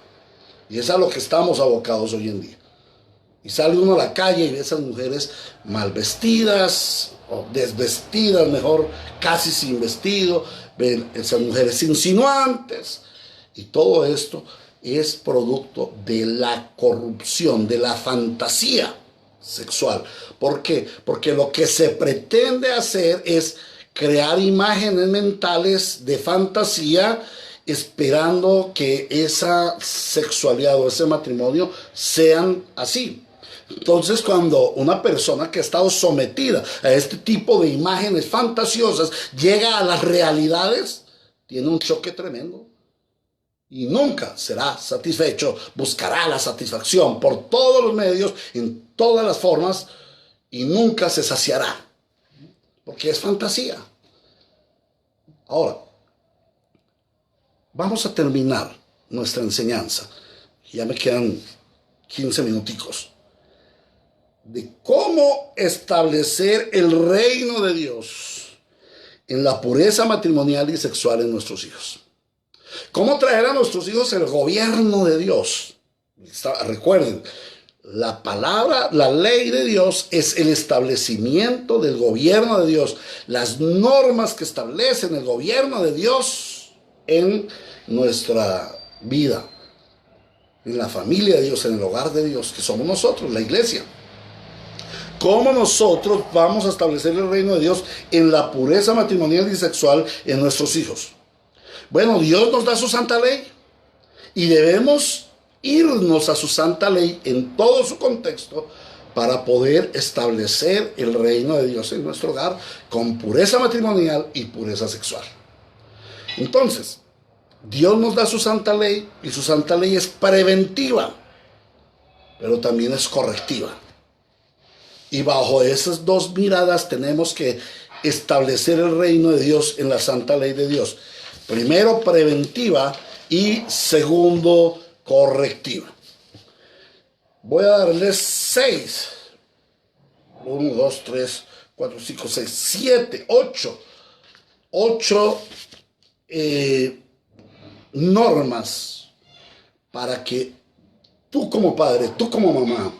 Y es a lo que estamos abocados hoy en día. Y sale uno a la calle y ve esas mujeres mal vestidas, o desvestidas mejor, casi sin vestido, ven esas mujeres insinuantes. Y todo esto es producto de la corrupción, de la fantasía sexual. ¿Por qué? Porque lo que se pretende hacer es crear imágenes mentales de fantasía esperando que esa sexualidad o ese matrimonio sean así. Entonces, cuando una persona que ha estado sometida a este tipo de imágenes fantasiosas llega a las realidades, tiene un choque tremendo y nunca será satisfecho, buscará la satisfacción por todos los medios, en todas las formas, y nunca se saciará, porque es fantasía. Ahora, vamos a terminar nuestra enseñanza, ya me quedan 15 minuticos, de cómo establecer el reino de Dios en la pureza matrimonial y sexual en nuestros hijos. Cómo traer a nuestros hijos el gobierno de Dios. Recuerden, la palabra, la ley de Dios es el establecimiento del gobierno de Dios, las normas que establecen el gobierno de Dios en nuestra vida, en la familia de Dios, en el hogar de Dios, que somos nosotros, la iglesia. ¿Cómo nosotros vamos a establecer el reino de Dios en la pureza matrimonial y sexual en nuestros hijos? Bueno, Dios nos da su santa ley y debemos irnos a su santa ley en todo su contexto para poder establecer el reino de Dios en nuestro hogar con pureza matrimonial y pureza sexual. Entonces, Dios nos da su santa ley y su santa ley es preventiva, pero también es correctiva. Y bajo esas dos miradas tenemos que establecer el reino de Dios en la santa ley de Dios. Primero, preventiva y segundo, correctiva. Voy a darles 6. 1, 2, 3, 4, 5, 6, 7, 8 normas para que tú como padre, tú como mamá,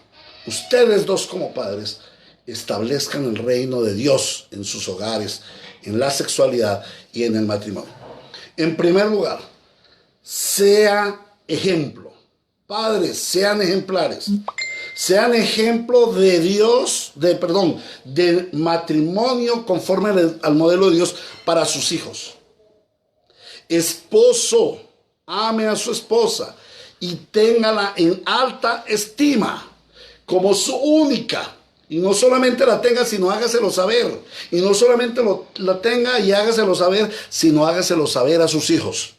ustedes dos como padres establezcan el reino de Dios en sus hogares, en la sexualidad y en el matrimonio. En primer lugar, sea ejemplo. Padres, sean ejemplares. Sean ejemplo de Dios, de matrimonio conforme al modelo de Dios para sus hijos. Esposo, ame a su esposa y téngala en alta estima como su única. Y no solamente la tenga, sino hágaselo saber. Y no solamente la tenga y hágaselo saber, sino hágaselo saber a sus hijos.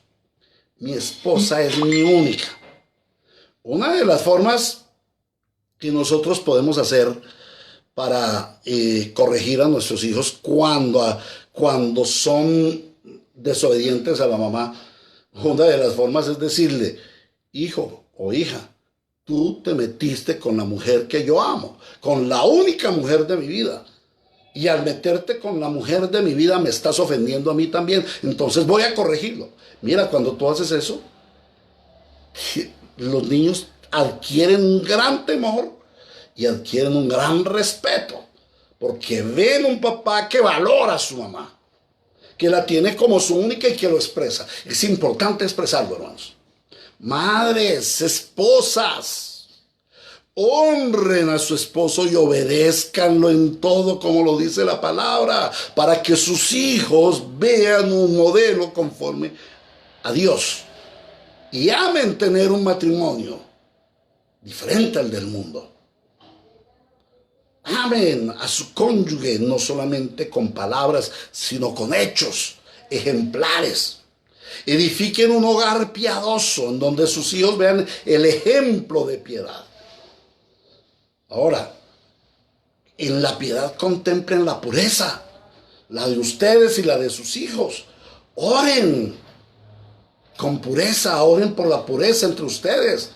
Mi esposa es mi única. Una de las formas que nosotros podemos hacer para corregir a nuestros hijos cuando son desobedientes a la mamá, una de las formas es decirle: hijo o hija, tú te metiste con la mujer que yo amo, con la única mujer de mi vida. Y al meterte con la mujer de mi vida me estás ofendiendo a mí también. Entonces voy a corregirlo. Mira, cuando tú haces eso, los niños adquieren un gran temor y adquieren un gran respeto. Porque ven un papá que valora a su mamá, que la tiene como su única y que lo expresa. Es importante expresarlo, hermanos. Madres, esposas, Honren a su esposo y obedézcanlo en todo como lo dice la palabra, para que sus hijos vean un modelo conforme a Dios y amen tener un matrimonio diferente al del mundo. Amen a su cónyuge no solamente con palabras, sino con hechos ejemplares. Edifiquen un hogar piadoso en donde sus hijos vean el ejemplo de piedad. Ahora, en la piedad contemplen la pureza, la de ustedes y la de sus hijos. Oren con pureza, oren por la pureza entre ustedes.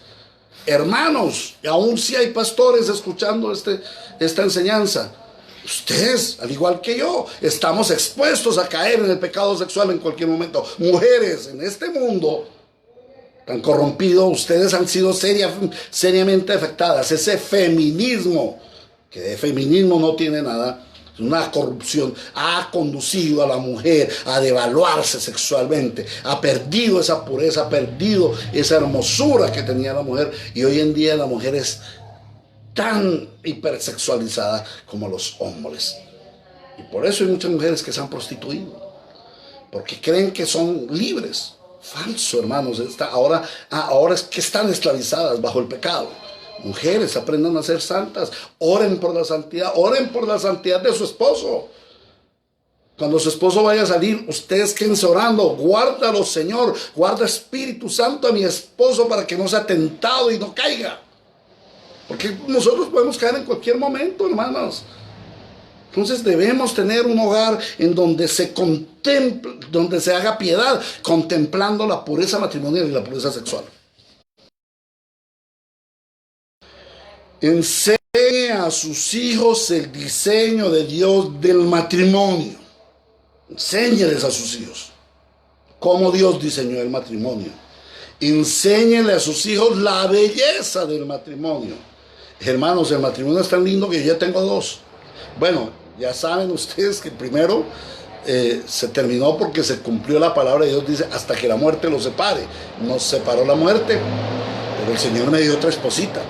Hermanos, y aún si hay pastores escuchando esta enseñanza, ustedes, al igual que yo, estamos expuestos a caer en el pecado sexual en cualquier momento. Mujeres, en este mundo tan corrompido, ustedes han sido seriamente afectadas. Ese feminismo, que de feminismo no tiene nada, una corrupción, ha conducido a la mujer a devaluarse sexualmente, ha perdido esa pureza, ha perdido esa hermosura que tenía la mujer, y hoy en día la mujer es tan hipersexualizada como los hombres. Y por eso hay muchas mujeres que se han prostituido, porque creen que son libres. Falso, hermanos. Ahora es que están esclavizadas bajo el pecado. Mujeres, aprendan a ser santas. Oren por la santidad de su esposo. Cuando su esposo vaya a salir, ustedes quédense orando. Guárdalo, Señor. Guarda, Espíritu Santo, a mi esposo para que no sea tentado y no caiga. Porque nosotros podemos caer en cualquier momento, hermanos. Entonces debemos tener un hogar en donde se contemple, donde se haga piedad, contemplando la pureza matrimonial y la pureza sexual. Enseñe a sus hijos el diseño de Dios del matrimonio. Enséñeles a sus hijos cómo Dios diseñó el matrimonio. Enséñele a sus hijos la belleza del matrimonio. Hermanos, el matrimonio es tan lindo que yo ya tengo dos. Bueno, ya saben ustedes que el primero se terminó porque se cumplió la palabra de Dios, dice, hasta que la muerte los separe. Nos separó la muerte, pero el Señor me dio otra esposita.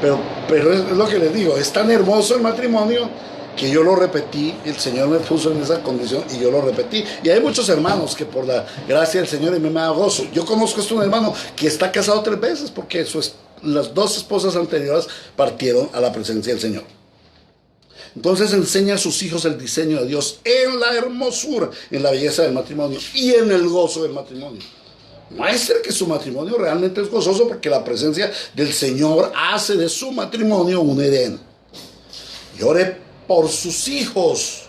Pero es lo que les digo, es tan hermoso el matrimonio que yo lo repetí, el Señor me puso en esa condición y yo lo repetí. Y hay muchos hermanos que por la gracia del Señor me da gozo. Yo conozco a un hermano que está casado 3 veces porque las 2 esposas anteriores partieron a la presencia del Señor. Entonces enseña a sus hijos el diseño de Dios en la hermosura, en la belleza del matrimonio y en el gozo del matrimonio. Muestre que su matrimonio realmente es gozoso porque la presencia del Señor hace de su matrimonio un Edén. Y ore por sus hijos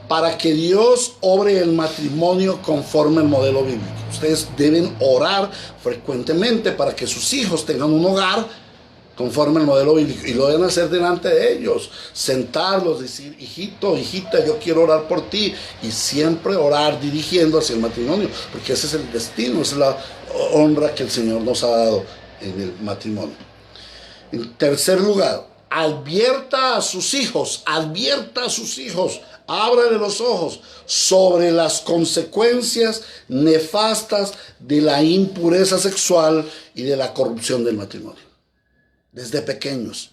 para que Dios obre el matrimonio conforme al modelo bíblico. Ustedes deben orar frecuentemente para que sus hijos tengan un hogar conforme al modelo bíblico, y lo deben hacer delante de ellos, sentarlos, decir, hijito, hijita, yo quiero orar por ti, y siempre orar dirigiendo hacia el matrimonio, porque ese es el destino, esa es la honra que el Señor nos ha dado en el matrimonio. En tercer lugar, advierta a sus hijos, ábrale los ojos sobre las consecuencias nefastas de la impureza sexual y de la corrupción del matrimonio. Desde pequeños,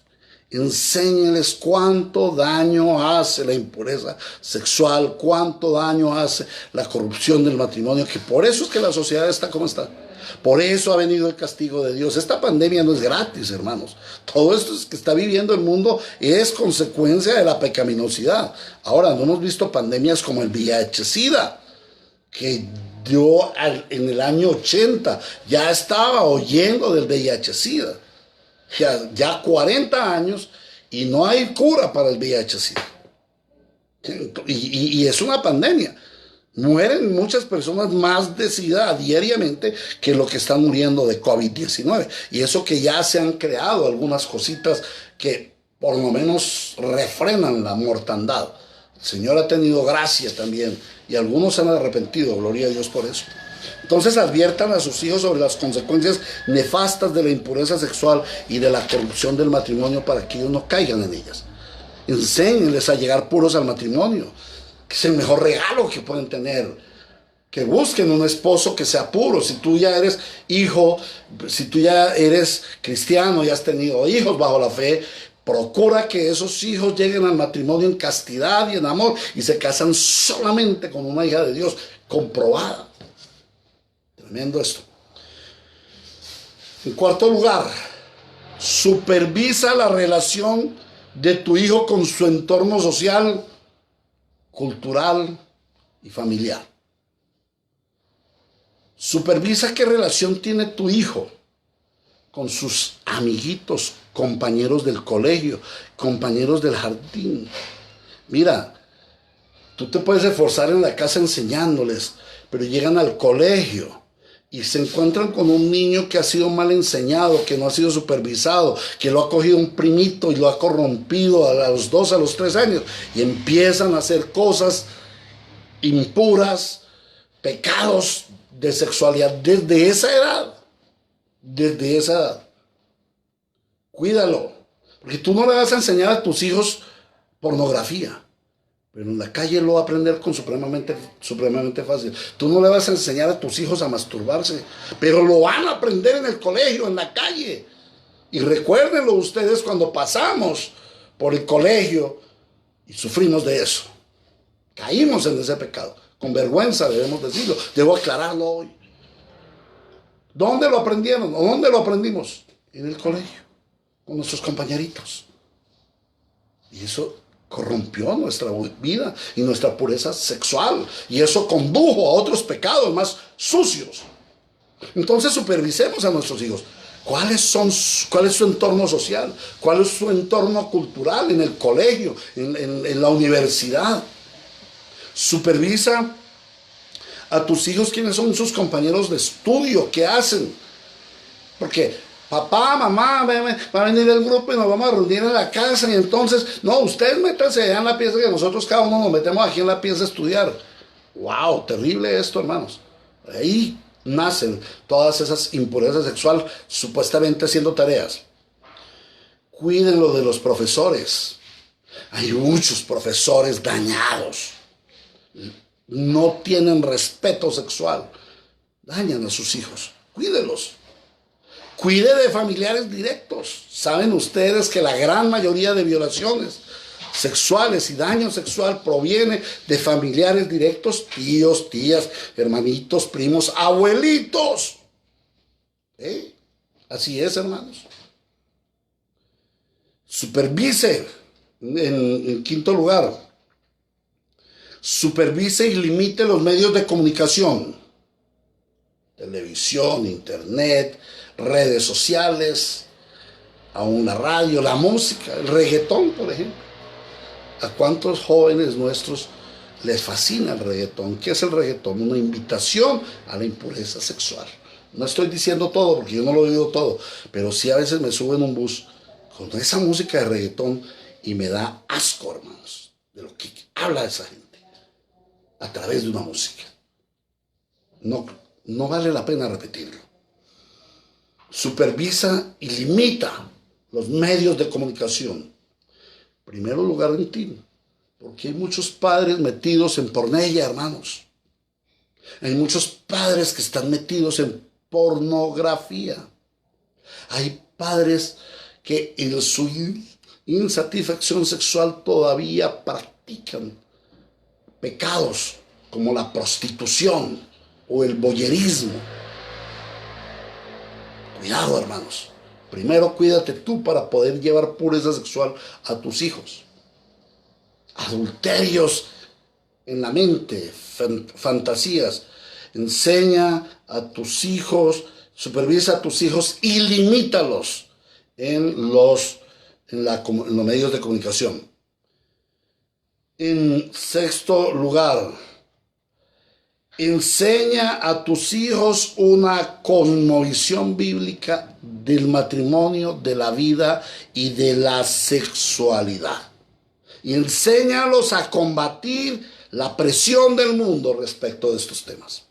enséñenles cuánto daño hace la impureza sexual, cuánto daño hace la corrupción del matrimonio, que por eso es que la sociedad está como está. Por eso ha venido el castigo de Dios. Esta pandemia no es gratis, hermanos. Todo esto que está viviendo el mundo es consecuencia de la pecaminosidad. Ahora, no hemos visto pandemias como el VIH-Sida, que yo en el año 80 ya estaba oyendo del VIH-Sida. Ya 40 años y no hay cura para el VIH-Sida. Y es una pandemia. Mueren muchas personas más de SIDA diariamente que lo que están muriendo de COVID-19. Y eso que ya se han creado algunas cositas que por lo menos refrenan la mortandad. El Señor ha tenido gracia también y algunos se han arrepentido, gloria a Dios por eso. Entonces adviertan a sus hijos sobre las consecuencias nefastas de la impureza sexual y de la corrupción del matrimonio para que ellos no caigan en ellas. Enséñenles a llegar puros al matrimonio, que es el mejor regalo que pueden tener, que busquen un esposo que sea puro. Si tú ya eres hijo, si tú ya eres cristiano y has tenido hijos bajo la fe, procura que esos hijos lleguen al matrimonio en castidad y en amor y se casan solamente con una hija de Dios, comprobada. Tremendo esto. En cuarto lugar, supervisa la relación de tu hijo con su entorno social, cultural y familiar. Supervisa qué relación tiene tu hijo con sus amiguitos, compañeros del colegio, compañeros del jardín. Mira, tú te puedes esforzar en la casa enseñándoles, pero llegan al colegio y se encuentran con un niño que ha sido mal enseñado, que no ha sido supervisado, que lo ha cogido un primito y lo ha corrompido a los 2, a los 3 años, y empiezan a hacer cosas impuras, pecados de sexualidad desde esa edad. Desde esa edad. Cuídalo, porque tú no le vas a enseñar a tus hijos pornografía, pero en la calle lo va a aprender con supremamente fácil. Tú no le vas a enseñar a tus hijos a masturbarse, pero lo van a aprender en el colegio, en la calle. Y recuérdenlo ustedes cuando pasamos por el colegio y sufrimos de eso. Caímos en ese pecado. Con vergüenza debemos decirlo. Debo aclararlo hoy. ¿Dónde lo aprendieron? ¿O dónde lo aprendimos? En el colegio, con nuestros compañeritos. Y eso corrompió nuestra vida y nuestra pureza sexual. Y eso condujo a otros pecados más sucios. Entonces supervisemos a nuestros hijos. ¿Cuál es su entorno social? ¿Cuál es su entorno cultural en el colegio, en la universidad? Supervisa a tus hijos quiénes son sus compañeros de estudio, qué hacen. Porque papá, mamá, va a venir el grupo y nos vamos a reunir en la casa y entonces, no, ustedes métanse allá en la pieza que nosotros cada uno nos metemos aquí en la pieza a estudiar. ¡Wow! Terrible esto, hermanos. Ahí nacen todas esas impurezas sexuales supuestamente haciendo tareas. Cuídenlo de los profesores. Hay muchos profesores dañados. No tienen respeto sexual. Dañan a sus hijos. Cuídelos. Cuide de familiares directos. Saben ustedes que la gran mayoría de violaciones sexuales y daño sexual proviene de familiares directos, tíos, tías, hermanitos, primos, abuelitos. Así es, hermanos. Supervise, en quinto lugar, supervise y limite los medios de comunicación. Televisión, internet, redes sociales, aún la radio, la música, el reggaetón, por ejemplo. ¿A cuántos jóvenes nuestros les fascina el reggaetón? ¿Qué es el reggaetón? Una invitación a la impureza sexual. No estoy diciendo todo porque yo no lo digo todo, pero sí a veces me subo en un bus con esa música de reggaetón y me da asco, hermanos, de lo que habla esa gente a través de una música. No vale la pena repetirlo. Supervisa y limita los medios de comunicación. Primero lugar en ti, porque hay muchos padres metidos en pornella, hermanos. Hay muchos padres que están metidos en pornografía. Hay padres que en su insatisfacción sexual todavía practican pecados como la prostitución o el voyerismo. Cuidado, hermanos. Primero cuídate tú para poder llevar pureza sexual a tus hijos. Adulterios en la mente, fantasías. Enseña a tus hijos, supervisa a tus hijos y limítalos en los medios de comunicación. En sexto lugar, enseña a tus hijos una cosmovisión bíblica del matrimonio, de la vida y de la sexualidad. Y enséñalos a combatir la presión del mundo respecto de estos temas.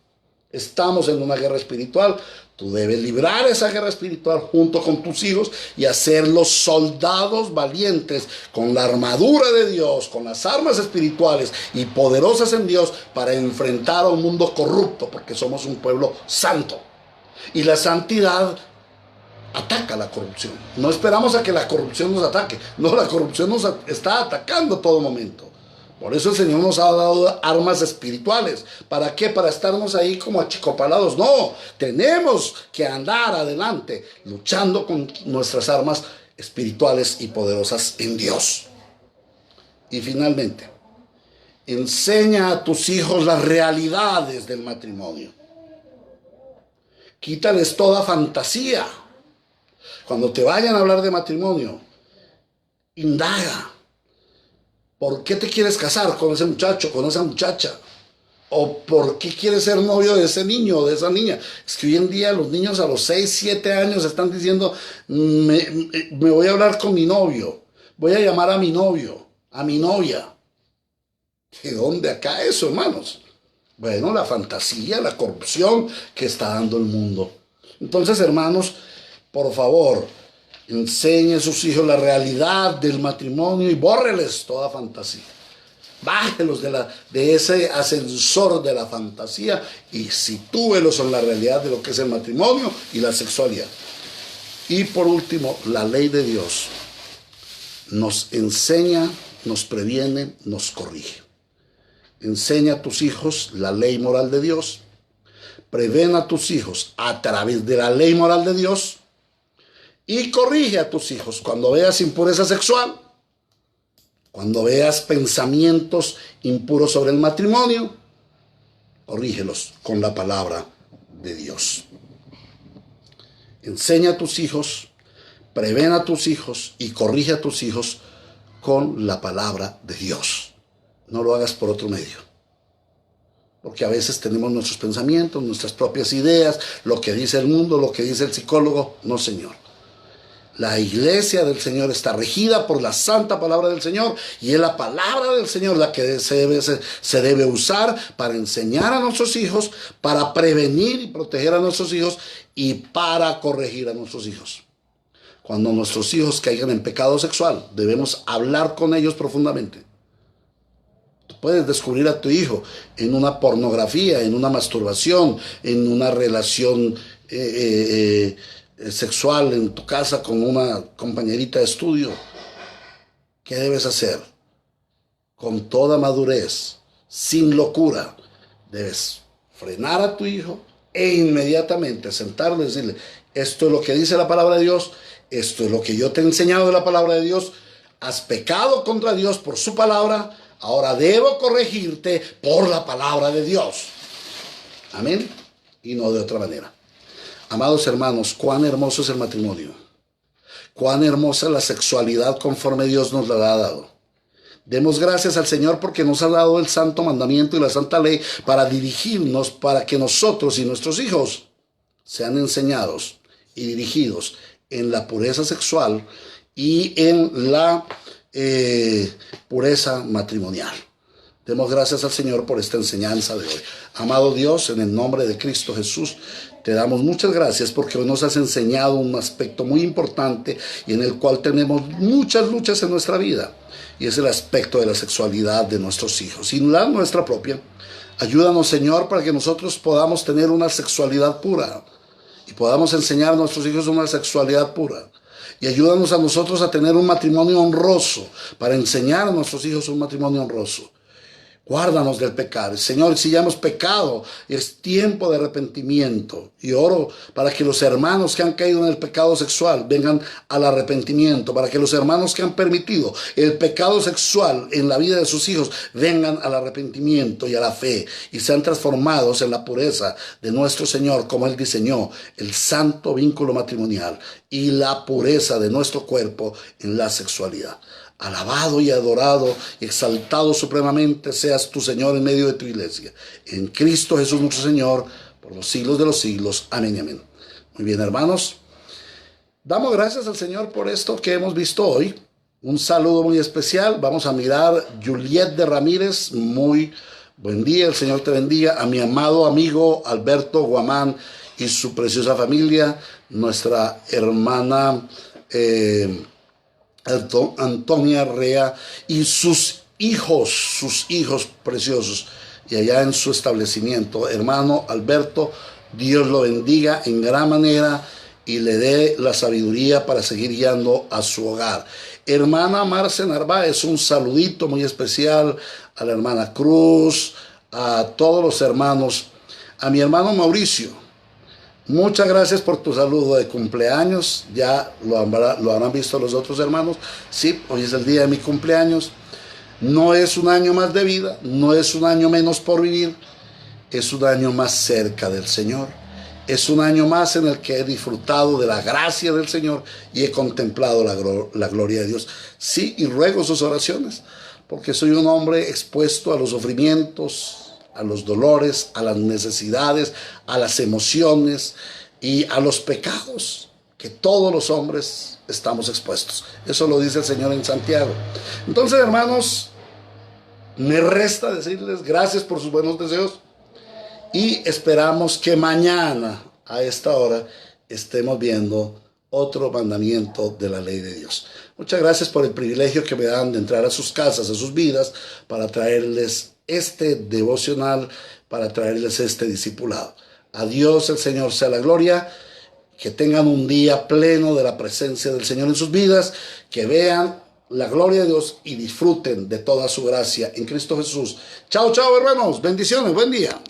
Estamos en una guerra espiritual. Tú debes librar esa guerra espiritual junto con tus hijos y hacerlos soldados valientes con la armadura de Dios, con las armas espirituales y poderosas en Dios para enfrentar a un mundo corrupto, porque somos un pueblo santo. Y la santidad ataca la corrupción. No esperamos a que la corrupción nos ataque. No, la corrupción nos está atacando a todo momento. Por eso el Señor nos ha dado armas espirituales. ¿Para qué? Para estarnos ahí como achicopalados. No, tenemos que andar adelante luchando con nuestras armas espirituales y poderosas en Dios. Y finalmente, enseña a tus hijos las realidades del matrimonio. Quítales toda fantasía. Cuando te vayan a hablar de matrimonio, indaga. ¿Por qué te quieres casar con ese muchacho, con esa muchacha? ¿O por qué quieres ser novio de ese niño o de esa niña? Es que hoy en día los niños a los 6, 7 años están diciendo, me voy a hablar con mi novio, voy a llamar a mi novio, a mi novia. ¿De dónde acá eso, hermanos? Bueno, la fantasía, la corrupción que está dando el mundo. Entonces, hermanos, por favor, enseñe a sus hijos la realidad del matrimonio y bórreles toda fantasía. Bájelos de ese ascensor de la fantasía y sitúelos en la realidad de lo que es el matrimonio y la sexualidad. Y por último, la ley de Dios nos enseña, nos previene, nos corrige. Enseña a tus hijos la ley moral de Dios. Preven a tus hijos a través de la ley moral de Dios. Y corrige a tus hijos cuando veas impureza sexual, cuando veas pensamientos impuros sobre el matrimonio, corrígelos con la palabra de Dios. Enseña a tus hijos, preven a tus hijos y corrige a tus hijos con la palabra de Dios. No lo hagas por otro medio. Porque a veces tenemos nuestros pensamientos, nuestras propias ideas, lo que dice el mundo, lo que dice el psicólogo. No, Señor. La iglesia del Señor está regida por la santa palabra del Señor y es la palabra del Señor la que se debe usar para enseñar a nuestros hijos, para prevenir y proteger a nuestros hijos y para corregir a nuestros hijos. Cuando nuestros hijos caigan en pecado sexual, debemos hablar con ellos profundamente. Tú puedes descubrir a tu hijo en una pornografía, en una masturbación, en una relación sexual en tu casa con una compañerita de estudio. ¿Qué debes hacer? Con toda madurez, sin locura, debes frenar a tu hijo e inmediatamente sentarlo y decirle: esto es lo que dice la palabra de Dios, esto es lo que yo te he enseñado de la palabra de Dios, has pecado contra Dios por su palabra, ahora debo corregirte por la palabra de Dios. Amén. Y no de otra manera. Amados hermanos, cuán hermoso es el matrimonio. Cuán hermosa es la sexualidad conforme Dios nos la ha dado. Demos gracias al Señor porque nos ha dado el santo mandamiento y la santa ley para dirigirnos, para que nosotros y nuestros hijos sean enseñados y dirigidos en la pureza sexual y en la pureza matrimonial. Demos gracias al Señor por esta enseñanza de hoy. Amado Dios, en el nombre de Cristo Jesús, te damos muchas gracias porque hoy nos has enseñado un aspecto muy importante y en el cual tenemos muchas luchas en nuestra vida. Y es el aspecto de la sexualidad de nuestros hijos y la nuestra propia. Ayúdanos, Señor, para que nosotros podamos tener una sexualidad pura y podamos enseñar a nuestros hijos una sexualidad pura. Y ayúdanos a nosotros a tener un matrimonio honroso, para enseñar a nuestros hijos un matrimonio honroso. Guárdanos del pecado. Señor, si ya hemos pecado, es tiempo de arrepentimiento. Y oro para que los hermanos que han caído en el pecado sexual vengan al arrepentimiento. Para que los hermanos que han permitido el pecado sexual en la vida de sus hijos vengan al arrepentimiento y a la fe. Y sean transformados en la pureza de nuestro Señor, como Él diseñó el santo vínculo matrimonial y la pureza de nuestro cuerpo en la sexualidad. Alabado y adorado y exaltado supremamente seas tu Señor en medio de tu iglesia. En Cristo Jesús nuestro Señor, por los siglos de los siglos. Amén y amén. Muy bien, hermanos. Damos gracias al Señor por esto que hemos visto hoy. Un saludo muy especial. Vamos a mirar Juliet de Ramírez. Muy Buen día, el Señor te bendiga. A mi amado amigo Alberto Guamán y su preciosa familia, nuestra hermana Antonia Rea y sus hijos preciosos, y allá en su establecimiento. Hermano Alberto, Dios lo bendiga en gran manera y le dé la sabiduría para seguir guiando a su hogar. Hermana Marce Narváez, un saludito muy especial a la hermana Cruz, a todos los hermanos, a mi hermano Mauricio. Muchas gracias por tu saludo de cumpleaños. Ya lo habrán visto los otros hermanos. Sí, hoy es el día de mi cumpleaños. No es un año más de vida, no es un año menos por vivir, es un año más cerca del Señor. Es un año más en el que he disfrutado de la gracia del Señor y he contemplado la gloria de Dios. Sí, y ruego sus oraciones, porque soy un hombre expuesto a los sufrimientos, a los dolores, a las necesidades, a las emociones y a los pecados que todos los hombres estamos expuestos. Eso lo dice el Señor en Santiago. Entonces, hermanos, me resta decirles gracias por sus buenos deseos y esperamos que mañana a esta hora estemos viendo otro mandamiento de la ley de Dios. Muchas gracias por el privilegio que me dan de entrar a sus casas, a sus vidas, para traerles este devocional, para traerles este discipulado. A Dios el Señor sea la gloria. Que tengan un día pleno de la presencia del Señor en sus vidas, que vean la gloria de Dios y disfruten de toda su gracia en Cristo Jesús. Chao, chao, hermanos. Bendiciones. Buen día.